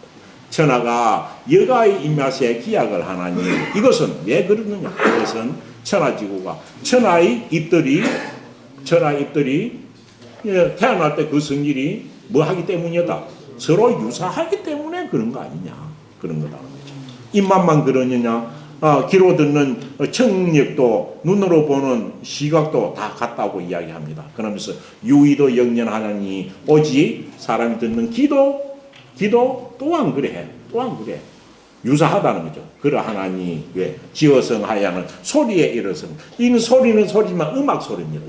천하가 여가의 입맛에 기약을 하나니, 이것은 왜 그러느냐? 이것은 천하지구가, 천하의 입들이 태어날 때 그 성질이 뭐 하기 때문이다? 서로 유사하기 때문에 그런 거 아니냐? 그런 거다. 입맛만 그러느냐? 귀로 듣는 청력도, 눈으로 보는 시각도 다 같다고 이야기합니다. 그러면서 유의도 영년하나니, 오직 사람이 듣는 기도 또한 그래. 유사하다는 거죠. 그러하나니, 왜? 지어성하야는 소리에 이르성. 이 소리는 소리지만 음악 소리입니다.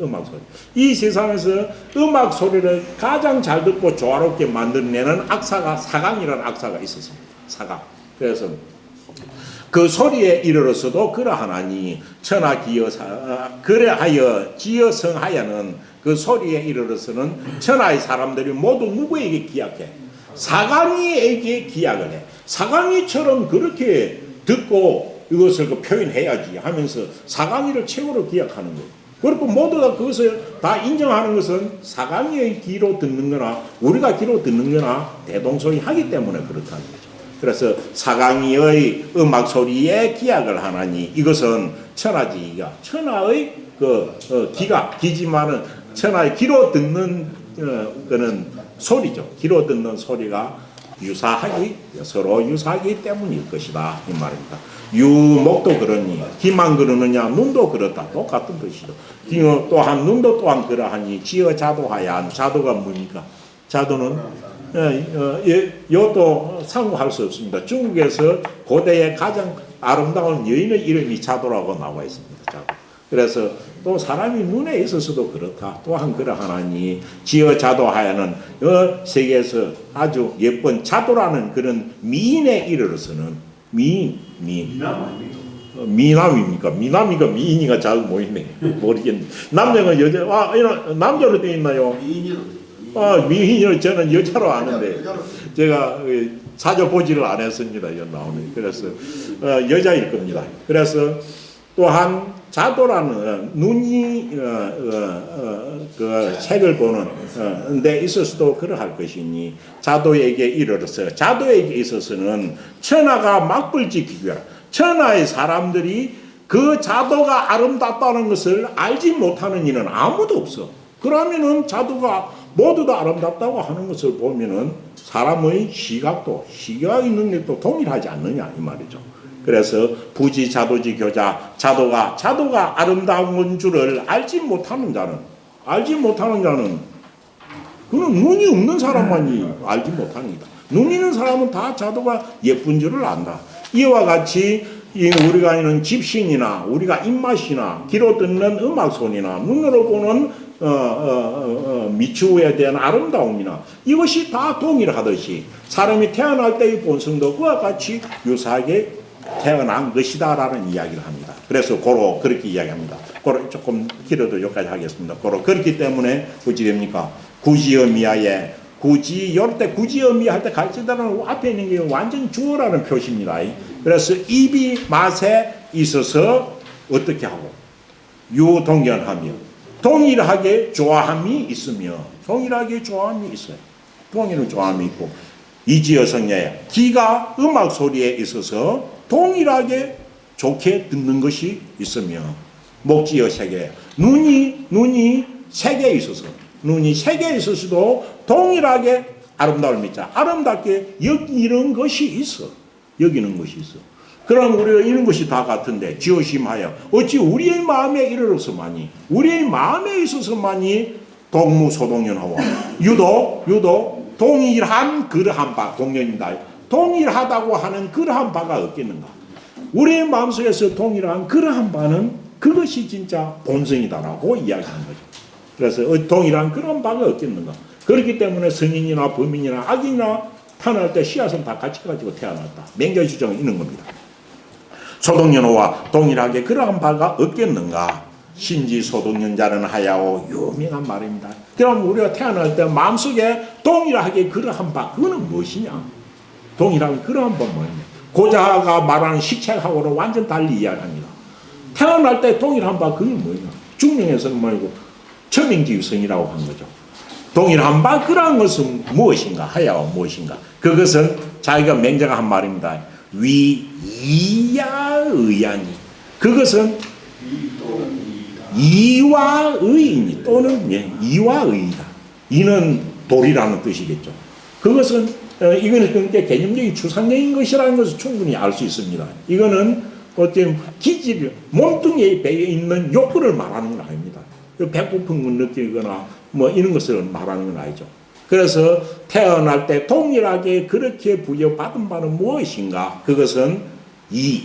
이 세상에서 음악 소리를 가장 잘 듣고 조화롭게 만들어내는 사강이라는 악사가 있었습니다. 사강. 그래서 그 소리에 이르러서도 그러하나니, 그래하여 지어성하야는, 그 소리에 이르러서는 천하의 사람들이 모두 누구에게 기약해? 사강이에게 기약을 해. 사강이처럼 그렇게 듣고 이것을 표현해야지 하면서 사강이를 최고로 기약하는 거예요. 그리고 모두 다 그것을 다 인정하는 것은 사강이의 귀로 듣는 거나 우리가 귀로 듣는 거나 대동소이하기 때문에 그렇다는 거죠. 그래서 사강이의 음악 소리에 기약을 하나니 이것은 천하지기가 천하의 기지만은 천하의 귀로 듣는 그는 소리죠. 귀로 듣는 소리가 서로 유사하기 때문일 것이다 이 말입니다. 유목도 그러니 귀만 그러느냐 눈도 그렇다 똑같은 것이죠. 또한 눈도 또한 그러하니 지어 자도하야 자도가 뭡니까? 자도는 이것도 상고할 수 없습니다. 중국에서 고대의 가장 아름다운 여인의 이름이 자도라고 나와 있습니다. 자도. 그래서 또 사람이 눈에 있어서도 그렇다. 또한 그러하나니 지어 자도하야는 세계에서 아주 예쁜 자도라는 그런 미인에 이르러서는 미남입니까? 미남이가 미인이가 잘 모르겠네. 모르겠네. 남자가 여자, 이런 남자로 되어 있나요? 미인으로 저는 여자로 아는데 제가 찾아보지를 안 했습니다. 여기 나오네. 그래서 여자일 겁니다. 그래서 또한 자도라는 눈이 그 책을 보는 데 있어서도 그러할 것이니 자도에게 이르러서 자도에게 있어서는 천하가 막불지기라 천하의 사람들이 그 자도가 아름답다는 것을 알지 못하는 이는 아무도 없어. 그러면은 자도가 모두 다 아름답다고 하는 것을 보면은 사람의 시각의 능력도 동일하지 않느냐 이 말이죠. 그래서 부지 자도지 교자 자도가 아름다운 줄을 알지 못하는 자는 그는 눈이 없는 사람만이 알지 못하는 이다. 눈 있는 사람은 다 자도가 예쁜 줄을 안다. 이와 같이 우리가 있는 집신이나 우리가 입맛이나 귀로 듣는 음악소리나 눈으로 보는 미추에 대한 아름다움이나 이것이 다 동일하듯이 사람이 태어날 때의 본성도 그와 같이 유사하게 태어난 것이다 라는 이야기를 합니다. 그래서 그렇게 이야기합니다. 조금 길어도 여기까지 하겠습니다. 그렇기 때문에 어찌 됩니까? 구지어미야에 요럴 때 구지어미 할 때 갈지다는 앞에 있는 게 완전 주어라는 표시입니다. 그래서 입이 맛에 있어서 어떻게 하고 유동견하며 동일하게 좋아함이 있으며 동일하게 좋아함이 있어요. 동일한 좋아함이 있고 이지어성에 귀가 음악 소리에 있어서 동일하게 좋게 듣는 것이 있으며 목지어 세계 눈이 세계에 있어서도 동일하게 아름다움을 믿자. 아름답게 여기는 것이 있어. 그럼 우리가 이런 것이 다 같은데 지어심하여 어찌 우리의 마음에 이르러서만이 우리의 마음에 있어서만이 동무소동연하와 유도 동일한 그러한 바 동년이다. 동일하다고 하는 그러한 바가 없겠는가? 우리의 마음속에서 동일한 그러한 바는 그것이 진짜 본성이다라고 이야기하는 거죠. 그래서 동일한 그런 바가 없겠는가? 그렇기 때문에 성인이나 범인이나 악인이나 태어날 때 씨앗은 다 같이 가지고 태어났다. 맹자주정이 있는 겁니다. 소동연호와 동일하게 그러한 바가 없겠는가? 신지 소동연자는 하야오 유명한 말입니다. 그럼 우리가 태어날 때 마음속에 동일하게 그러한 바 그거는 무엇이냐? 동일하게 그러한 바 뭐냐? 고자가 말하는 식책하고는 완전 달리 이야기합니다. 태어날 때 동일한 바 그게 뭐냐? 중명에서는 뭐고 처명지유성이라고 한 거죠. 동일한 바 그러한 것은 무엇인가? 하야오 무엇인가? 그것은 자기가 맹자가 한 말입니다. 이야의야니 그것은 이와 의이니 또는 이와 의이다. 이는 돌이라는 뜻이겠죠. 그것은 이거는 그러니까 개념적인 추상적인 것이라는 것을 충분히 알 수 있습니다. 이거는 어떤 기질 몸뚱이에 배에 있는 욕구를 말하는 건 아닙니다. 배고픈 걸 느끼거나 뭐 이런 것을 말하는 건 아니죠. 그래서 태어날 때 동일하게 그렇게 부여받은 바는 무엇인가? 그것은 이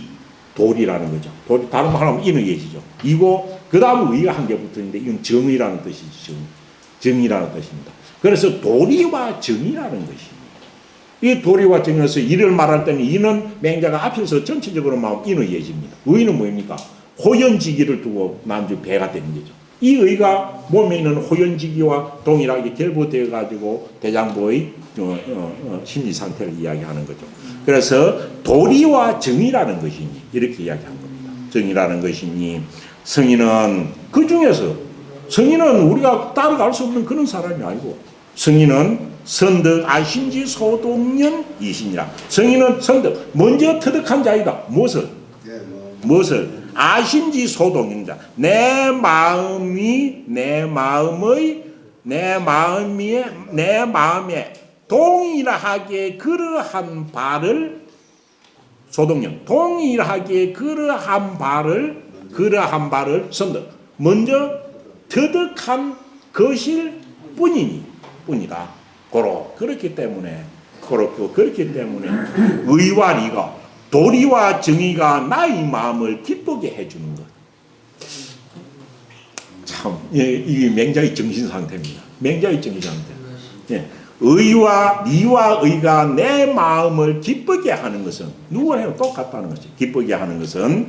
돌이라는 거죠. 돌이 다른 말 하면 인의예지죠. 이고 그 다음 의가 한 개 붙었는데 이건 정의라는 뜻이죠. 정의라는 뜻입니다. 그래서 도리와 정의라는 것입니다. 이 도리와 정의에서 이를 말할 때는 이는 맹자가 앞에서 전체적으로 말하면 인의예지입니다. 의는 뭡니까? 호연지기를 두고 난주 배가 되는 거죠. 이 의가 몸에 있는 호연지기와 동일하게 결부되어 가지고 대장부의 심리 상태를 이야기하는 거죠. 그래서 도리와 정의라는 것이니 이렇게 이야기한 겁니다. 정의라는 것이니 성인은 그 중에서 성인은 우리가 따라갈 수 없는 그런 사람이 아니고 성인은 선덕 아신지 소동년 이신이라. 성인은 선덕 먼저 터득한 자이다. 무엇을? 무엇을? 아신지 소동인자. 내 마음에 동일하게 그러한 바를 소동령 동일하게 그러한 바를 선덕 먼저 터득한 것일 뿐이다. 그렇기 때문에 의와 리가 도리와 정의가 나의 마음을 기쁘게 해주는 것. 참, 이게 맹자의 정신 상태입니다. 맹자의 정신 상태. 예. 의와 리와 의가 내 마음을 기쁘게 하는 것은 누구나 똑같다는 것이. 기쁘게 하는 것은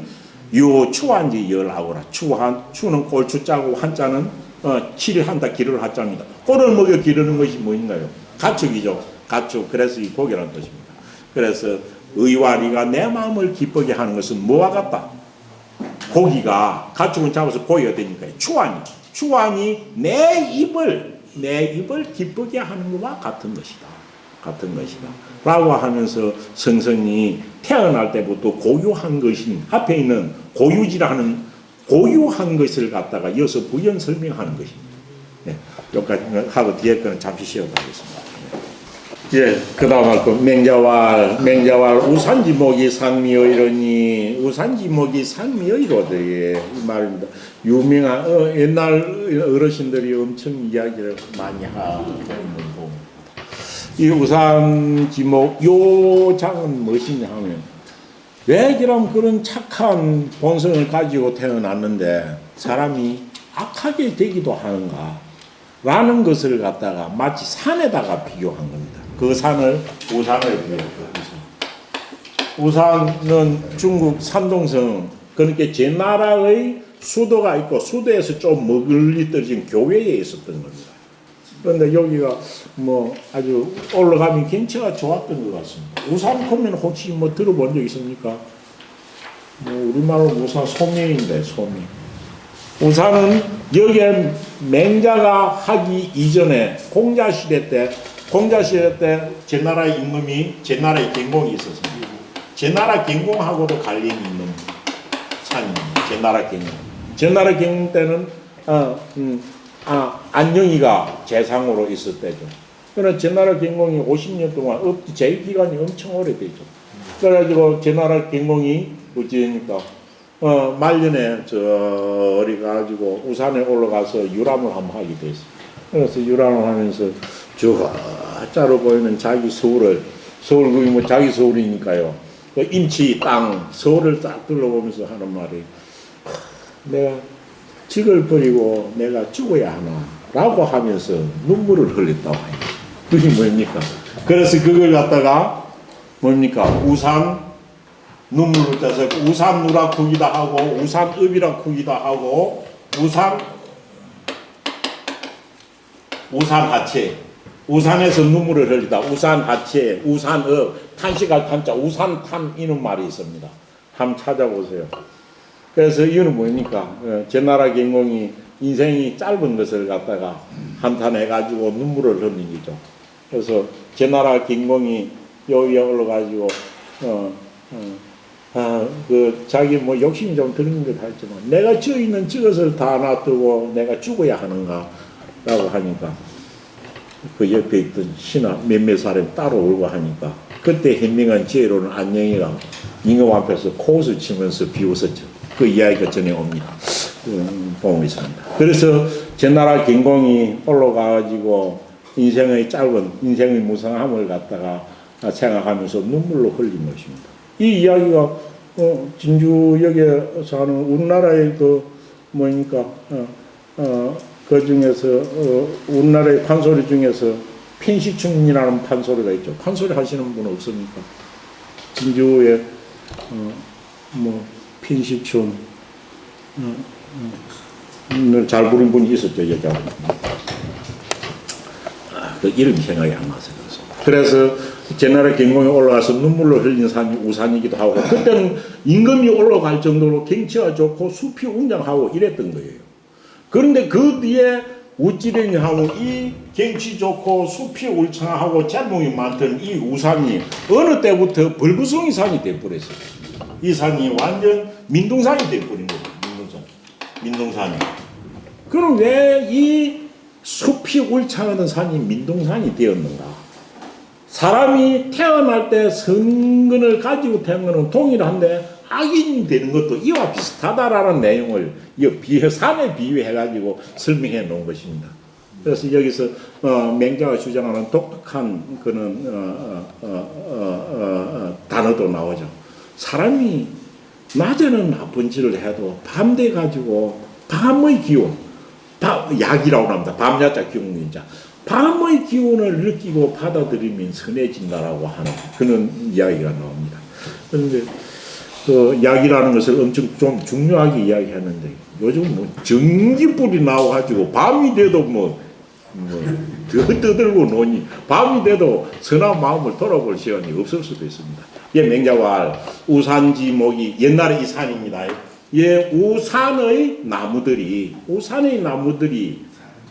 요 추한지 열하고라. 추는 꼴추자고 한자는 치를 한다 기를 한자입니다. 꼴을 먹여 기르는 것이 뭐인가요? 가축이죠. 가축. 그래서 이 고기라는 뜻입니다. 그래서 의와 리가 내 마음을 기쁘게 하는 것은 뭐와 같다? 고기가 가축은 잡아서 고기가 되니까요. 추한이 내 입을 기쁘게 하는 것과 같은 것이다. 라고 하면서 성선이 태어날 때부터 고유한 것인 앞에 있는 고유지라는 고유한 것을 갖다가 이어서 부연 설명하는 것입니다. 네, 여기까지 하고 뒤에 거는 잠시 쉬어가겠습니다. 예, 그 다음 할 거 맹자왈 우산지목이 상미의로니 우산지목이 상미의로되 이 말입니다. 유명한 옛날 어르신들이 엄청 이야기를 많이 하고 이 우산지목 요 장은 무엇이냐 하면 왜 그런 착한 본성을 가지고 태어났는데 사람이 악하게 되기도 하는가 라는 것을 갖다가 마치 산에다가 비교한 겁니다. 그 산을 우산을 비교했습니다. 우산은 중국 산동성 그러니까 제 나라의 수도가 있고 수도에서 좀 멀리 떨어진 교외에 있었던 겁니다. 그런데 여기가 뭐 아주 올라가면 경치가 좋았던 것 같습니다. 우산 보면 혹시 뭐 들어본 적 있습니까? 뭐 우리말로 우산 소매인데 소매. 우산은 여기에 맹자가 하기 이전에 공자시대 때 제나라의 임금이 제나라의 경공이 있었습니다. 제나라 경공하고도 관련이 있는 산입니다. 제나라 경공 때는 안녕이가 재상으로 있을 때죠. 그러나 제나라 경공이 50년 동안 제위 기간이 엄청 오래되죠. 그래가지고 제나라 경공이 어찌니까 말년에 저리 가지고 우산에 올라가서 유람을 한번 하게 됐어요. 그래서 유람을 하면서 저 짜로 보이는 자기 서울 그게 뭐 자기 서울이니까요. 그 임치 땅 서울을 딱 둘러보면서 하는 말이 내가 직을 버리고 내가 죽어야 하나 라고 하면서 눈물을 흘렸다고 해요. 그게 뭡니까? 그래서 그걸 갖다가 뭡니까? 우산 눈물을 떼서 우산 누라 크기다 하고 우산읍이라 크기다 하고 우산하체 우산에서 눈물을 흘리다 우산하체 우산읍 탄식할 탄자 우산탄 이런 말이 있습니다. 한번 찾아보세요. 그래서 이거는 뭡니까? 제나라 경공이 인생이 짧은 것을 갖다가 한탄해가지고 눈물을 흘린 거죠. 그래서 제나라 경공이 여기에 올라가지고 자기 뭐 욕심이 좀 드는 것 같지만 내가 저 있는 저것을 다 놔두고 내가 죽어야 하는가 라고 하니까 그 옆에 있던 신하 몇몇 사람이 따로 울고 하니까 그때 현명한 지혜로는 안녕이가 임금 앞에서 코웃을 치면서 비웃었죠. 그 이야기가 전해 옵니다. 보고 있습니다. 그래서 제나라 경공이 올라가가지고 인생의 무상함을 갖다가 생각하면서 눈물로 흘린 것입니다. 이 이야기가 진주역에 사는 우리나라의 그 중에서 우리나라의 판소리 중에서 핀시춘이라는 판소리가 있죠. 판소리 하시는 분 없습니까? 진주에 핀시춘 잘 부른 분이 있었죠. 여자 그 이름이 생각이 안 나서 그래서 제나라 경공에 올라가서 눈물로 흘린 산이 우산이기도 하고 그때는 임금이 올라갈 정도로 경치가 좋고 숲이 웅장하고 이랬던 거예요. 그런데 그 뒤에 어찌되냐 하면 이 경치 좋고 숲이 울창하고 제목이 많던 이 우산이 어느 때부터 벌구송이 산이 돼버렸어요. 이 산이 완전 민둥산이 돼버린 거예요. 민둥산이. 그럼 왜 이 숲이 울창하던 산이 민둥산이 되었는가? 사람이 태어날 때 성근을 가지고 태어나는 동일한데 악인이 되는 것도 이와 비슷하다라는 내용을 산에 비유해가지고 설명해 놓은 것입니다. 그래서 여기서 맹자가 주장하는 독특한 그런 단어도 나오죠. 사람이 낮에는 나쁜 짓을 해도 밤 돼 가지고 밤의 기운, 약이라고 합니다. 밤야자 기운인자. 밤의 기운을 느끼고 받아들이면 선해진다라고 하는 그런 이야기가 나옵니다. 그런데 그 약이라는 것을 엄청 좀 중요하게 이야기하는데 요즘 뭐 전기불이 나와가지고 밤이 돼도 떠들고 노니 밤이 돼도 선한 마음을 돌아볼 시간이 없을 수도 있습니다. 예, 맹자왈 우산지목이 옛날에 이 산입니다. 예, 우산의 나무들이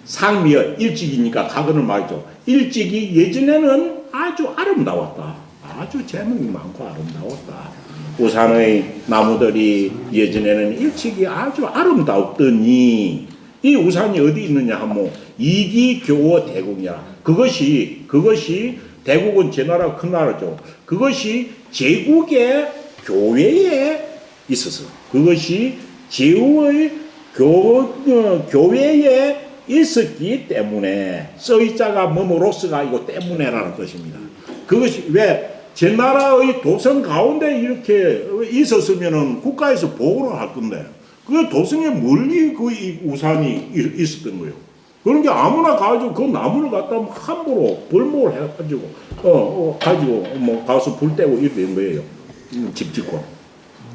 상미어 일찍이니까 가근을 말이죠. 일찍이 예전에는 아주 아름다웠다. 아주 재능이 많고 아름다웠다. 우산의 나무들이 예전에는 일찍이 아주 아름다웠더니 이 우산이 어디 있느냐 하면 이기교어 대국이야. 그것이 대국은 제 나라 큰 나라죠. 그것이 제국의 교회에 있어서 그것이 제국의 교회에 있었기 때문에 써이자가 뭐뭐로서가 이거 때문에라는 뜻입니다. 그것이 왜 제 나라의 도성 가운데 이렇게 있었으면은 국가에서 보호를 할 건데 그 도성에 멀리 그 우산이 있었던 거예요. 그런 게 아무나 가지고 그 나무를 갖다 함부로 벌목을 해가지고 가지고 뭐 가서 불 떼고 이런 거예요. 집 짓고.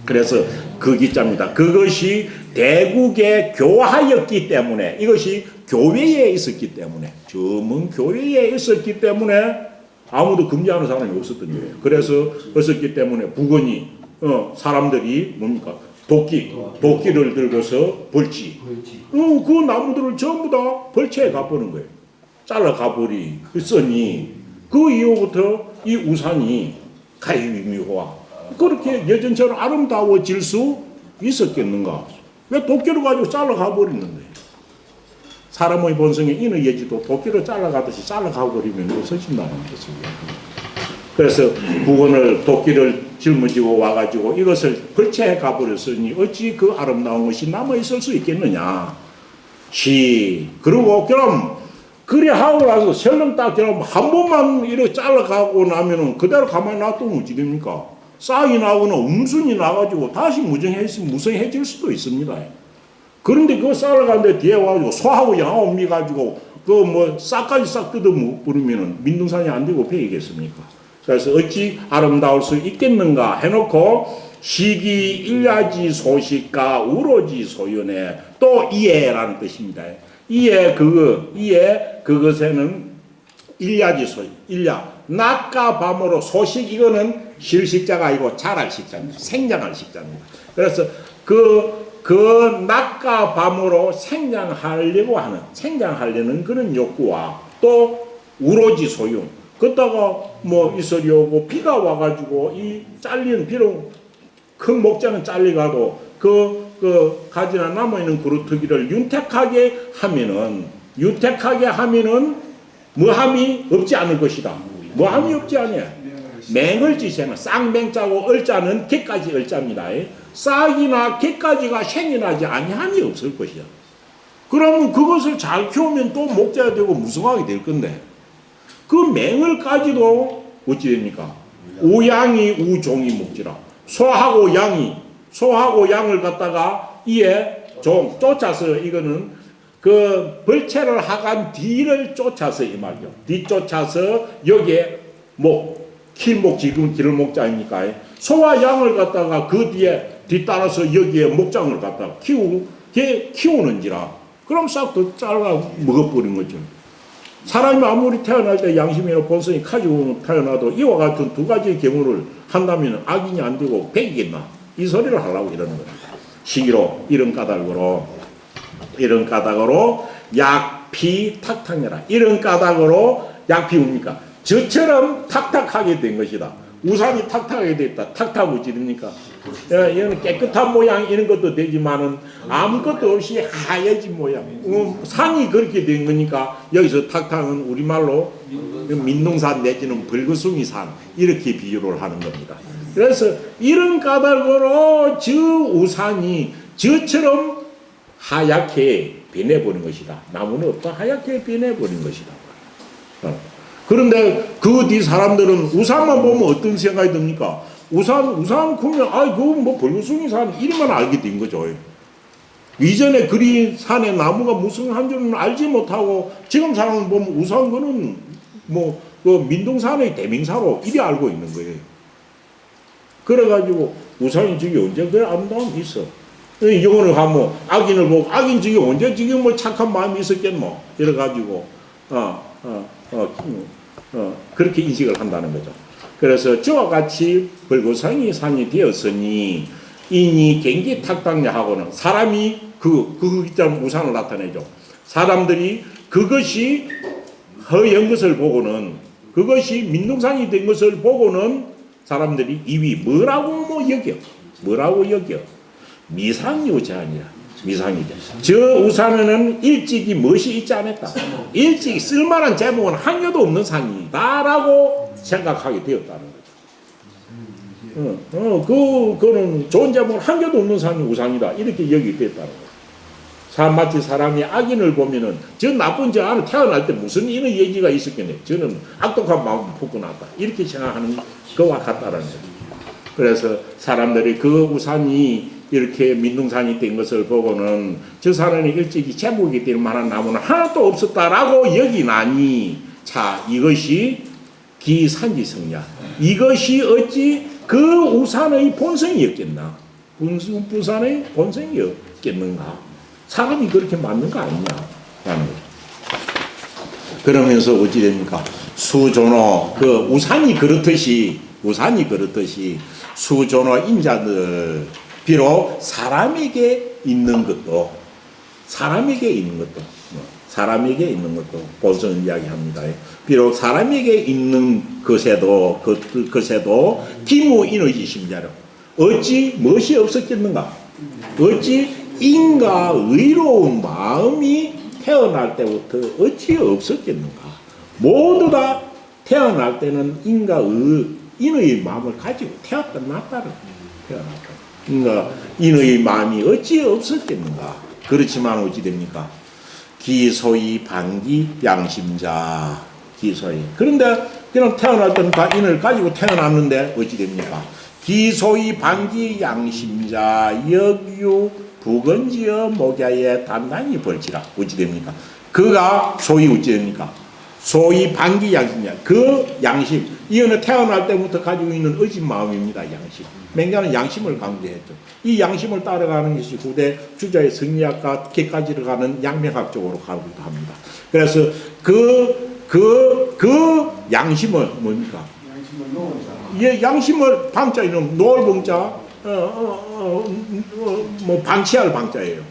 그래서 그 기자입니다. 그것이 대국에 교하였기 때문에 이것이 교회에 있었기 때문에 저문 교회에 있었기 때문에 아무도 금지하는 사람이 없었던 거예요. 그래서 없었기 때문에 북언이 사람들이 뭡니까 도끼를 들고서 벌치 그 나무들을 전부 다 벌채에 가버린 거예요. 잘라 가버리더니 그 이후부터 이 우산이 가위미호와 그렇게 예전처럼 아름다워질 수 있었겠는가? 왜 도끼를 가지고 잘라 가버리는데? 사람의 본성에 인의 예지도 도끼를 잘라가듯이 잘라가버리면 없어진다는 것입니다. 그래서 북언을 도끼를 짊어지고 와가지고 이것을 벌채에 가버렸으니 어찌 그 아름다운 것이 남아있을 수 있겠느냐? 그리고 그럼 그래 하고 나서 설렁 딱 그럼 한 번만 이렇게 잘라가고 나면은 그대로 가만히 놔두면 어찌 됩니까? 싹이 나거나 음순이 나가지고 다시 무성해질 수도 있습니다. 그런데 그거 쌀가는데 뒤에 와가지고 소하고 양하고 미가지고 그 뭐 싹까지 싹 뜯어 부르면은 민둥산이 안 되고 배이겠습니까? 그래서 어찌 아름다울 수 있겠는가 해놓고 시기 일야지 소식과 우로지 소연에 또 이해라는 뜻입니다. 이해 그것에는 일야지 소연 낮과 밤으로 소식 이거는 실식자가 아니고 자랄 식자입니다. 생장할 식자입니다. 그래서 그 낮과 밤으로 생장하려는 그런 욕구와 또 우로지 소용 그러다가 뭐 있으려고 비가 와가지고 이 잘린 비록 큰 목자는 잘리가도 그 가지나 남아있는 그루터기를 윤택하게 하면은 뭐함이 없지 않을 것이다. 뭐함이 없지 않아요. 맹을지생은 쌍맹자고 을자는 개까지 을자입니다. 싹이나 개까지가 생이 나지 아니함이 없을 것이야. 그러면 그것을 잘 키우면 또 목자가 되고 무성하게 될 건데 그 맹을까지도 어찌 됩니까? 우양이 우종이 목지라. 소하고 양을 갖다가 이에 종 쫓아서 이거는 그 벌채를 하간 뒤를 쫓아서 이 말이요. 뒤 쫓아서 여기에 킬목 지금 기를 목자입니까? 소와 양을 갖다가 그 뒤에 뒤따라서 여기에 목장을 갖다가 키우는지라. 그럼 싹 더 잘라 먹어버린 거죠. 사람이 아무리 태어날 때 양심이나 본성이 가지고 태어나도 이와 같은 두 가지의 경우를 한다면 악인이 안 되고 백이겠나? 이 소리를 하려고 이러는 거예요. 시기로 이런 까닭으로 약피 탁탁해라. 이런 까닭으로 약피 웁니까? 저처럼 탁탁하게 된 것이다. 우산이 탁탁하게 됐다. 탁탁 우지입니까? 이거는 깨끗한 모양 이런 것도 되지만은 아무것도 없이 하얘진 모양. 산이 그렇게 된 거니까 여기서 탁탁은 우리말로 민둥산 내지는 붉은숭이 산 이렇게 비유를 하는 겁니다. 그래서 이런 까닭으로 저 우산이 저처럼 하얗게 변해버린 것이다. 나무는 없다 하얗게 변해버린 것이다. 그런데 그 뒤 사람들은 우산만 보면 어떤 생각이 듭니까? 우산 보면 그거 뭐 붉은숭이 산 이름만 알게 된 거죠. 이전에 그리 산에 나무가 무슨 한 줄은 알지 못하고 지금 사람은 보면 우산 거는 뭐 그 민둥산의 대명사로 이리 알고 있는 거예요. 그래가지고 우산이 저기 언제 그래 아름다움이 있어. 영혼을 가면 악인을 보고 악인 저기 언제 저기 뭐 착한 마음이 있었겠노. 이래가지고 그렇게 인식을 한다는 거죠. 그래서 저와 같이 붉은숭이 산이 되었으니 이니 경기 탁탁야하고는 사람이 그 있잖아 우산을 나타내죠. 사람들이 그것이 허연 것을 보고는 그것이 민둥산이 된 것을 보고는 사람들이 이위 뭐라고 여겨 미상유자 아니라 미상유자. 저 우산에는 일찍이 멋이 있지 않았다. 일찍이 쓸만한 제목은 한 개도 없는 산이다라고 생각하게 되었다는 거죠. 그거는 좋은 제목은 한 개도 없는 산이 우산이다 이렇게 여기게 됐다는 거죠. 마치 사람이 악인을 보면은 저 나쁜 저 안에 태어날 때 무슨 이런 얘기가 있었겠네. 저는 악독한 마음을 품고 났다. 이렇게 생각하는 것과 같다라는 거죠. 그래서 사람들이 그 우산이 이렇게 민둥산이 된 것을 보고는 저 산에는 일찍이 제목이 될 만한 나무는 하나도 없었다라고 여기나니 자 이것이 기산지성야. 이것이 어찌 그 우산의 본성이었겠나. 우산의 본성이었겠는가. 사람이 그렇게 맞는 거 아니냐라는 거죠. 그러면서 어찌 됩니까? 수존어 그 우산이 그렇듯이 수존어 인자들 비록 사람에게 있는 것도 본성 이야기합니다. 비록 사람에게 있는 것에도 기무 이너지 심자로 어찌 무엇이 없었겠는가? 어찌 인가 의로운 마음이 태어날 때부터 어찌 없었겠는가? 모두 다 태어날 때는 인의 마음을 가지고 태어났다는 인가 인의 마음이 어찌 없었겠는가? 그렇지만 어찌 됩니까? 기소이 반기 양심자 기소이. 그런데 그냥 태어날 때는 다 인을 가지고 태어났는데 어찌 됩니까? 기소이 반기 양심자 역유 부건지어 목야에 단단히 벌치라. 어찌 됩니까? 그가 소위 어찌 됩니까? 소위 반기 양심이야. 그 양심. 이거는 태어날 때부터 가지고 있는 어진 마음입니다. 양심. 맹자는 양심을 강조했죠. 이 양심을 따라가는 것이 후대 주자의 성리학과 개까지를 가는 양명학적으로 가기도 합니다. 그래서 그 양심을 뭡니까? 양심을 놓은 사람. 예, 양심을 방자 이름 놓을 방자 뭐 방치할 방자예요.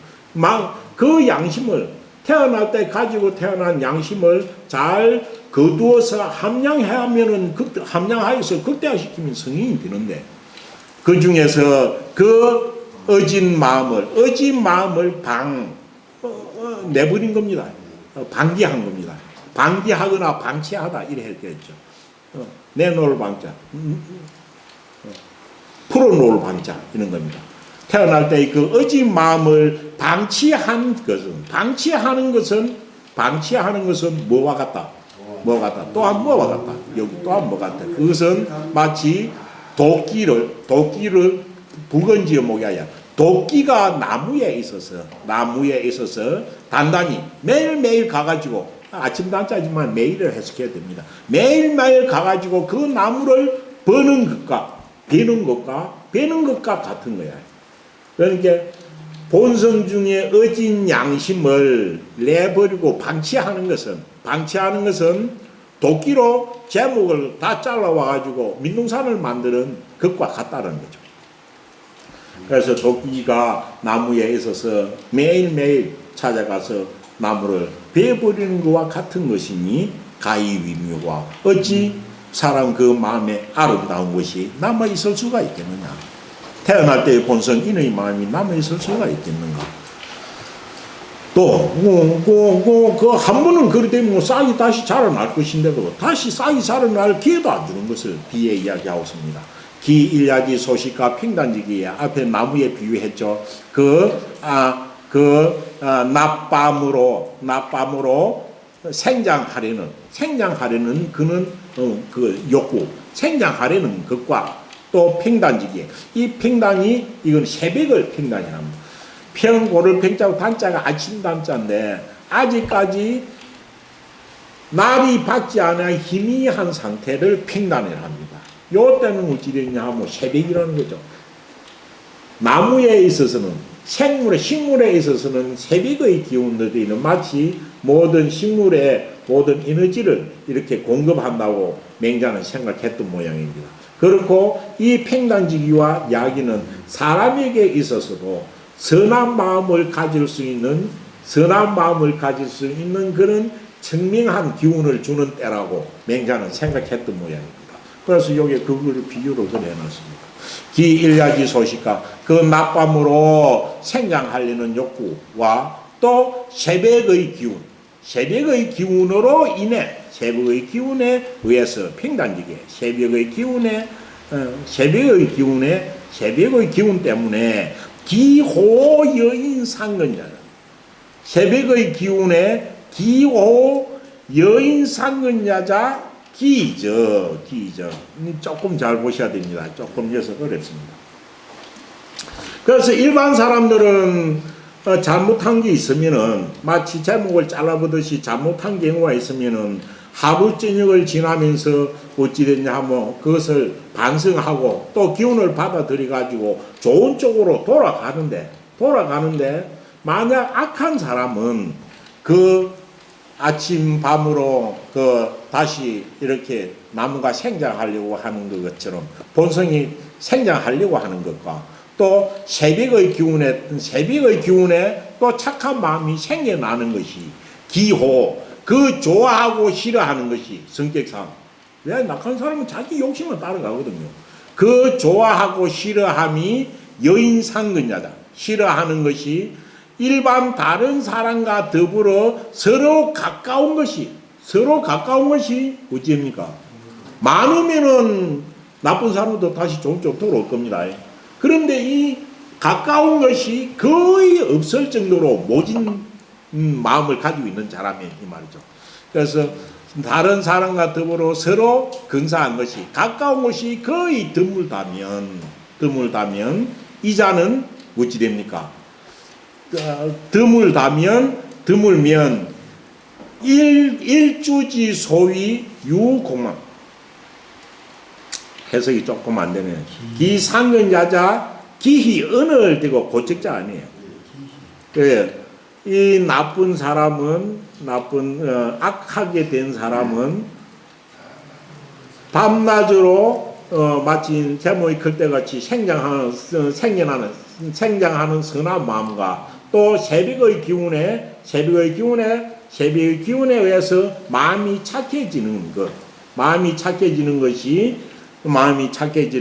그 양심을 태어날 때 가지고 태어난 양심을 잘 거두어서 함량하면은 함량하여서 극대화시키면 성인이 되는데 그 중에서 그 어진 마음을 내버린 겁니다. 방기한 겁니다. 방기하거나 방치하다 이래 했겠죠. 내놓을 방자, 풀어놓을 방자 이런 겁니다. 태어날 때 그 어진 마음을 방치하는 것은 뭐와 같다? 또한 뭐와 같다? 여기 또한 뭐 같다? 그것은 마치 도끼를 부건지어 목야야. 도끼가 나무에 있어서 단단히 매일매일 가가지고 아침 단자지만 매일을 해석해야 됩니다. 매일매일 가가지고 그 나무를 베는 것과 같은 거야. 그러니까 본성 중에 어진 양심을 내버리고 방치하는 것은 도끼로 제목을 다 잘라와가지고 민둥산을 만드는 것과 같다는 거죠. 그래서 도끼가 나무에 있어서 매일매일 찾아가서 나무를 베어버리는 것과 같은 것이니 가히위묘가 어찌 사람 그 마음에 아름다운 것이 남아있을 수가 있겠느냐. 태어날 때의 본성 인의 마음이 남아있을 수가 있겠는가. 또 그 한 번은 그리 되면 싹이 다시 자라날 것인데도 다시 싹이 자라날 기회도 안 주는 것을 비에 이야기하고 있습니다. 기일야지 소식과 팽단지기에 앞에 나무에 비유했죠. 낮밤으로 생장하려는 그는 그 욕구, 생장하려는 것과 또 팽단지기, 이 팽단이 이건 새벽을 팽단이랍니다. 평고를 평자고 단자가 아침 단자인데 아직까지 날이 밝지 않아 희미한 상태를 팽단이라 합니다. 요 때는 어찌 되냐 하면 새벽이라는 거죠. 나무에 있어서는 식물에 있어서는 새벽의 기운들이 마치 모든 식물의 모든 에너지를 이렇게 공급한다고 맹자는 생각했던 모양입니다. 그렇고 이 팽단지기와 야기는 사람에게 있어서도 선한 마음을 가질 수 있는 그런 청명한 기운을 주는 때라고 맹자는 생각했던 모양입니다. 그래서 여기에 그걸 비유로 해놨습니다. 기일야지 소식과 그 낮밤으로 생장하려는 욕구와 또 새벽의 기운으로 인해 새벽의 기운에 의해서 팽단지게 새벽의 기운 때문에 기호 여인 상근자 새벽의 기운에 기호 여인 상근자자 기저 조금 잘 보셔야 됩니다. 조금 여기서 어렵습니다. 그래서 일반 사람들은 잘못한 게 있으면은 마치 제목을 잘라보듯이 잘못한 경우가 있으면은 하루 저녁을 지나면서 어찌 됐냐 하면 그것을 반성하고 또 기운을 받아들여 가지고 좋은 쪽으로 돌아가는데 만약 악한 사람은 그 아침 밤으로 다시 이렇게 나무가 생장하려고 하는 것처럼 본성이 생장하려고 하는 것과 또 새벽의 기운에 또 착한 마음이 생겨나는 것이 기호, 그 좋아하고 싫어하는 것이 성격상 왜 낙한 사람은 자기 욕심을 따라가거든요. 그 좋아하고 싫어함이 여인상근자다. 싫어하는 것이 일반 다른 사람과 더불어 서로 가까운 것이 어찌입니까? 많으면은 나쁜 사람도 다시 좋은 쪽 돌아올 겁니다. 그런데 이 가까운 것이 거의 없을 정도로 모진 마음을 가지고 있는 사람이 이 말이죠. 그래서 다른 사람과 더불어 서로 근사한 것이 가까운 것이 거의 드물다면 이자는 어찌 됩니까? 드물면 일주지 소위 유공망 해석이 조금 안 되네요. 기상근자자 기희 언어를 대고 고책자 아니에요. 이 나쁜 사람은 악하게 된 사람은 밤낮으로 마치 제목이 클 때같이 생장하는 선한 마음과 또 새벽의 기운에 의해서 마음이 착해지는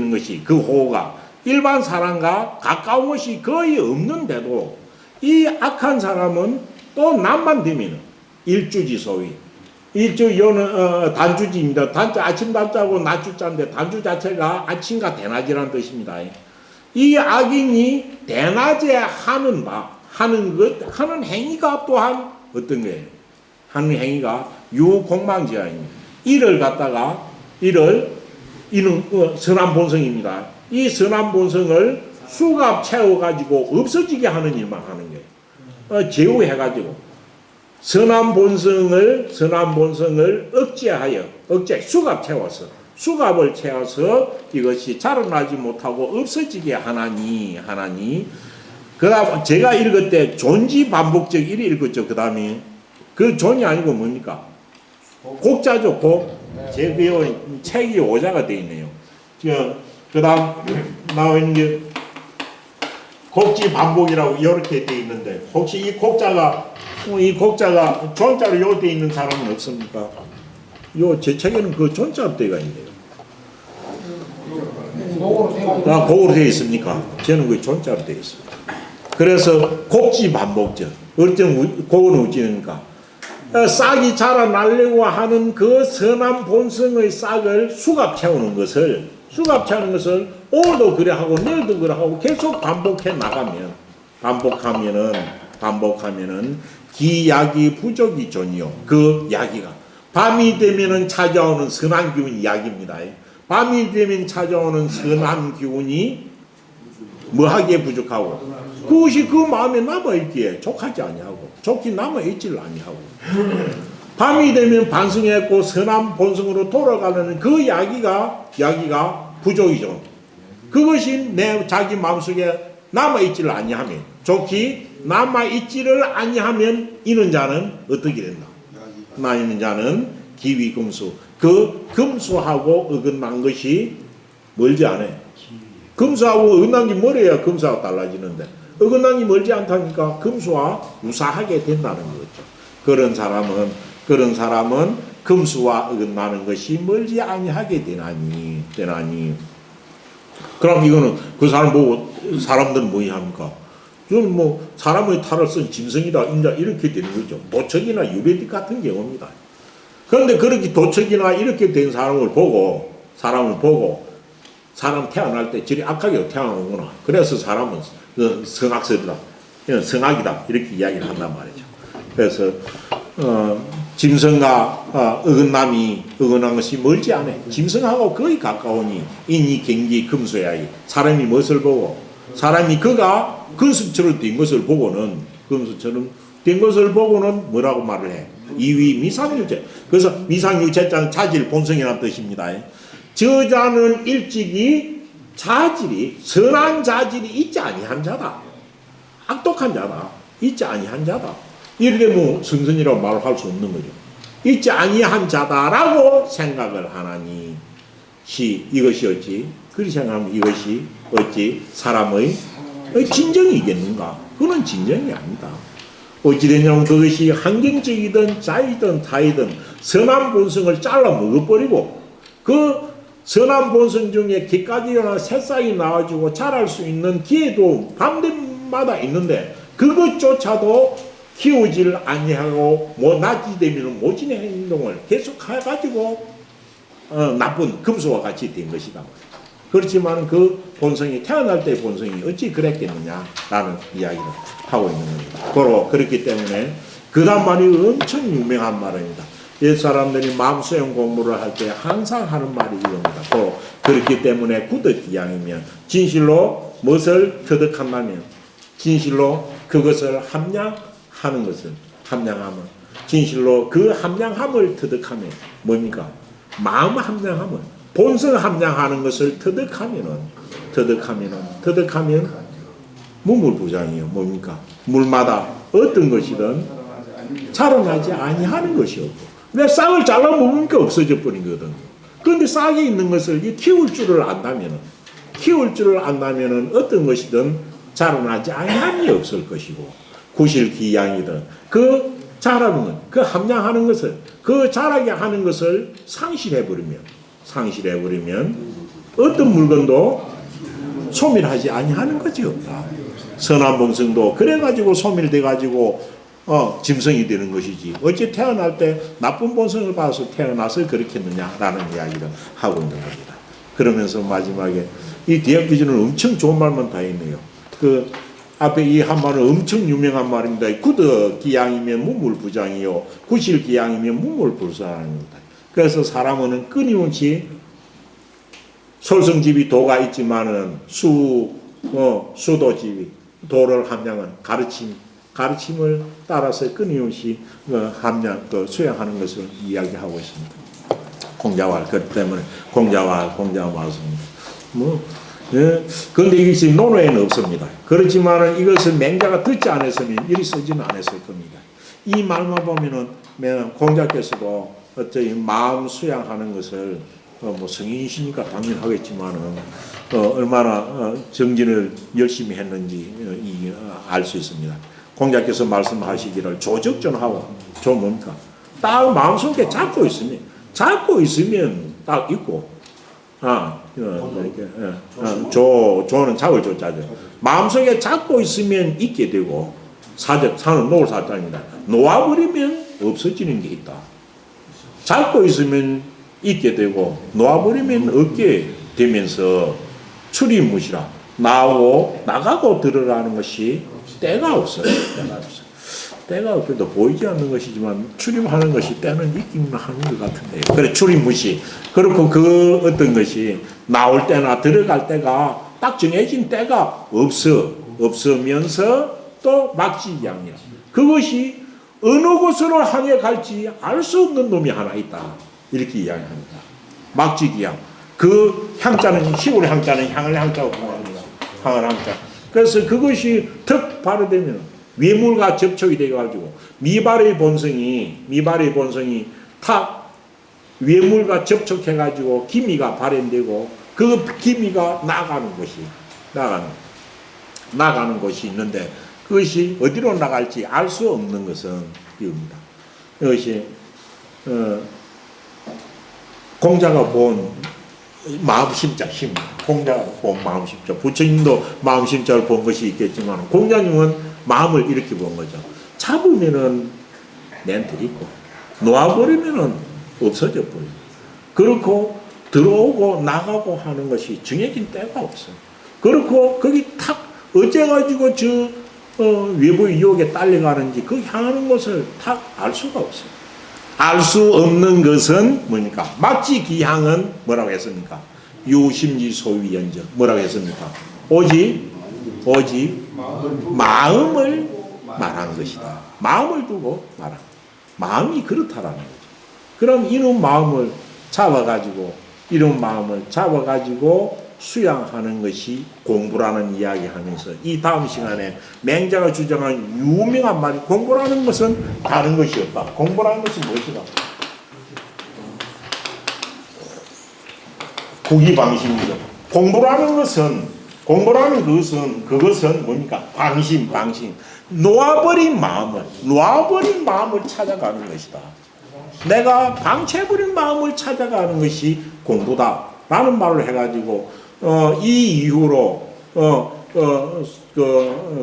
것이 그 호가 일반 사람과 가까운 것이 거의 없는데도 이 악한 사람은 또 낮만 되면 일주지 소위 요는 단주지입니다. 단자 아침 단자고 낮주자인데 단주 자체가 아침과 대낮이라는 뜻입니다. 이 악인이 대낮에 하는 행위가 또한 어떤 거예요? 하는 행위가 유공망지아입니다. 이는 선한 본성입니다. 이 선한 본성을 수갑 채워가지고 없어지게 하는 일만 하는 거예요. 제어해가지고 선한 본성을 수갑을 채워서 이것이 자라나지 못하고 없어지게 하나니. 그 다음 제가 읽을 때 존지 반복적 이리 읽었죠. 그 다음에 그 존이 아니고 뭡니까? 곡자죠. 곡. 제 배운 책이 오자가 되어 있네요. 그 다음 나와 있는 게 곡지 반복이라고 이렇게 돼 있는데 혹시 이 곡자가 존자로 요 돼 있는 사람은 없습니까? 요 제 책에는 그 존자 때가 있네요. 곡으로 되어 있습니까? 저는 그 존자로 되어 있습니다. 그래서 곡지 반복절. 어떤 곡은 어찌니까 싹이 자라나려고 하는 그 선한 본성의 싹을 수갑 채우는 것을 오늘도 그래 하고 내일도 그래 하고 계속 반복해 나가면 반복하면은 기약이 부족이 전이요. 그 야기가 밤이 되면은 찾아오는 선한 기운이 약입니다. 밤이 되면 찾아오는 선한 기운이 뭐하기에 부족하고 그것이 그 마음에 남아있기에 족하지 아니하고 좋게 남아있지를 아니하고 밤이 되면 반성했고 선한 본성으로 돌아가는 그 야기가 부족이죠. 그것이 내 자기 마음속에 남아있지를 아니하면 좋게 남아있지를 아니하면 이는 자는 어떻게 된다? 나이는 자는 기위금수 그 금수하고 어긋난 것이 멀지 않아요. 금수하고 어긋난 게 뭐래야 금수하고 달라지는데 어긋난 게 멀지 않다니까 금수와 유사하게 된다는 거죠. 그런 사람은 금수와 어긋나는 것이 멀지 아니하게 되나니 그럼 이거는 그 사람 보고 사람들은 뭐냐 합니까? 저는 뭐 사람의 탈을 쓴 짐승이다 인자 이렇게 되는 거죠. 도척이나 유배딕 같은 경우입니다. 그런데 그렇게 도척이나 이렇게 된 사람을 보고 사람 태어날 때 저리 악하게 태어나는구나. 그래서 사람은 성악설이다, 성악이다 이렇게 이야기를 한단 말이죠. 그래서 짐승과 어긋난 것이 멀지 않아. 짐승하고 거의 가까우니 인이 경기 금수야이. 사람이 무엇을 보고 사람이 그가 근수처럼 된 것을 보고는 뭐라고 말을 해? 이위 미상유체. 그래서 미상유체자는 자질 본성이라는 뜻입니다. 저자는 일찍이 선한 자질이 있지 아니한 자다. 악독한 자다. 있지 아니한 자다. 이렇게 뭐 성선이라고 말을 할 수 없는 거죠. 있지 아니한 자다라고 생각을 하나니 이것이 어찌 그렇게 생각하면 이것이 어찌 사람의 진정이겠는가? 그건 진정이 아니다. 어찌되냐면 그것이 환경적이든 자이든 타이든 선한 본성을 잘라 먹어버리고 그 선한 본성 중에 기까지나 새싹이 나와주고 자랄 수 있는 기회도 밤마다 있는데 그것조차도 키우질 아니하고 낮이 되면 모진의 행동을 계속 해가지고 나쁜 금수와 같이 된 것이다. 그렇지만 그 본성이 태어날 때의 본성이 어찌 그랬겠느냐라는 이야기를 하고 있는 겁니다. 그렇기 때문에 그 다음 말이 엄청 유명한 말입니다. 옛 사람들이 마음 수행 공부를 할 때 항상 하는 말이 이겁니다. 그렇기 때문에 구득기양이면 진실로 무엇을 터득한다면 진실로 그것을 함량하는 것을 함량함을 진실로 그 함량함을 터득하면 뭡니까? 마음 함량함을 본성 함량하는 것을 터득하면 무물부장이요. 뭡니까? 물마다 어떤 것이든 자라나지 아니하는 것이 없고 내 싹을 잘라 먹으니까 없어져 버린 거거든. 그런데 싹이 있는 것을 키울 줄을 안다면은 어떤 것이든 자라나지 아니함이 없을 것이고 구실기양이든 그 자라는 그 함량하는 것을 그 자라게 하는 것을 상실해버리면 어떤 물건도 소멸하지 아니하는 것이 없다. 선한 본성도 그래가지고 소멸돼가지고 짐승이 되는 것이지 어찌 태어날 때 나쁜 본성을 받아서 태어나서 그렇겠느냐라는 이야기를 하고 있는 겁니다. 그러면서 마지막에 이 대학 기준은 엄청 좋은 말만 다 있네요. 그 앞에 이 한 말은 엄청 유명한 말입니다. 구득기양이면 무물부장이요 구실기양이면 무물불사입니다. 그래서 사람은 끊임없이 솔성집이 도가 있지만은 수도집이 도를 함량은 가르침을 따라서 끊임없이 수행하는 것을 이야기하고 있습니다. 공자왈 그렇기 때문에 공자왈 맞습니다. 그런데 이것이 논어에는 없습니다. 그렇지만은 이것을 맹자가 듣지 않았으면 이리 쓰지는 않았을 겁니다. 이 말만 보면은 공자께서도 어쩌이 마음 수양하는 것을 뭐 성인이시니까 당연하겠지만은 얼마나 정진을 열심히 했는지 알 수 있습니다. 공자께서 말씀하시기를 조적전하고 뭡니까? 딱 마음속에 잡고 있으면 딱 있고 조는 잡을 조자죠. 마음속에 잡고 있으면 있게 되고 사는 놓을 사자입니다. 놓아버리면 없어지는 게 있다. 잡고 있으면 있게 되고 놓아버리면 없게 되면서 출입무시라 나오고 나가고 들어가는 것이 때가 없어요. 때가 없어도 보이지 않는 것이지만 출입하는 것이 때는 있기는 하는 것 같은데요. 그래 출입무시. 그렇고 그 어떤 것이 나올 때나 들어갈 때가 딱 정해진 때가 없으면서 또 막지기양이야. 그것이 어느 곳으로 향해 갈지 알 수 없는 놈이 하나 있다. 이렇게 이야기합니다. 막지기양. 그 향자는 시골 향자는 향을 향자고 말합니다. 향을 향자. 그래서 그것이 턱 발효되면 외물과 접촉이 돼가지고 미발의 본성이 탁 외물과 접촉해가지고 기미가 발현되고 그 기미가 나가는 것이 있는데 그것이 어디로 나갈지 알 수 없는 것은 이겁니다. 이것이 공자가 본 마음심자 힘, 공자가 본 마음심자, 부처님도 마음심자를 본 것이 있겠지만 공자님은 마음을 이렇게 본 거죠. 잡으면은 멘트 있고 놓아버리면은 없어져 버려요. 그렇고 들어오고 나가고 하는 것이 정해진 때가 없어요. 그렇고 거기 탁 어째가지고 외부의 유혹에 딸려가는지 그 향하는 것을 탁 알 수가 없어요. 알 수 없는 것은 뭡니까? 막지기향은 뭐라고 했습니까? 유심지 소위연적 뭐라고 했습니까? 오직 마음을 말한 것이다. 마음을 두고 말한. 마음이 그렇다라는 거죠. 그럼 이런 마음을 잡아가지고 수양하는 것이 공부라는 이야기하면서 이 다음 시간에 맹자가 주장한 유명한 말이 공부라는 것은 다른 것이 없다. 공부라는 것이 무엇이다? 구기방심이죠. 공부라는 것은 뭡니까? 방심. 놓아버린 마음을 찾아가는 것이다. 내가 방치해버린 마음을 찾아가는 것이 공부다. 라는 말을 해가지고 이 이후로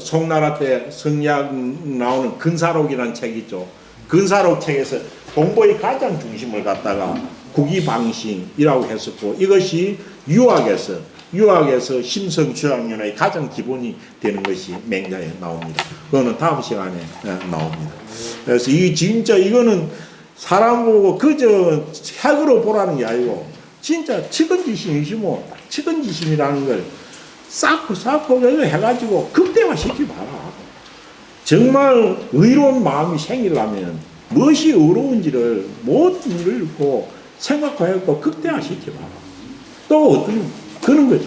송나라 때 성리학 나오는 근사록이라는 책이 있죠. 근사록 책에서 공부의 가장 중심을 갖다가 구기방심이라고 했었고 이것이 유학에서 심성주학론의 가장 기본이 되는 것이 맹자에 나옵니다. 그거는 다음 시간에 나옵니다. 그래서 이거는 사람 보고 그저 핵으로 보라는 게 아니고 진짜 측은지심이라는 걸 쌓고 해가지고 극대화시키 봐라. 정말 의로운 마음이 생기려면 무엇이 의로운지를 모든 일을 읽고 생각하고 극대화시키 봐라. 또 어떤 그런 거죠.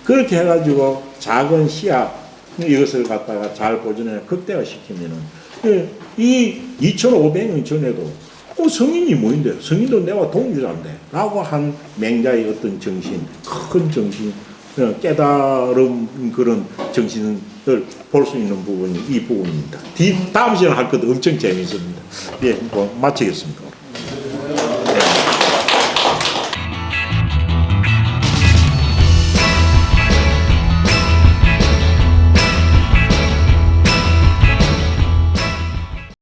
그렇게 해가지고 작은 씨앗 이것을 갖다가 잘 보존해 극대화시키면은 이 2500년 전에도 성인이 뭐인데 성인도 내가 동주자인데 라고 한 맹자의 어떤 정신 큰 정신 깨달음 그런 정신을 볼 수 있는 부분이 이 부분입니다. 다음 시간에 할 것도 엄청 재미있습니다. 예, 뭐 마치겠습니다.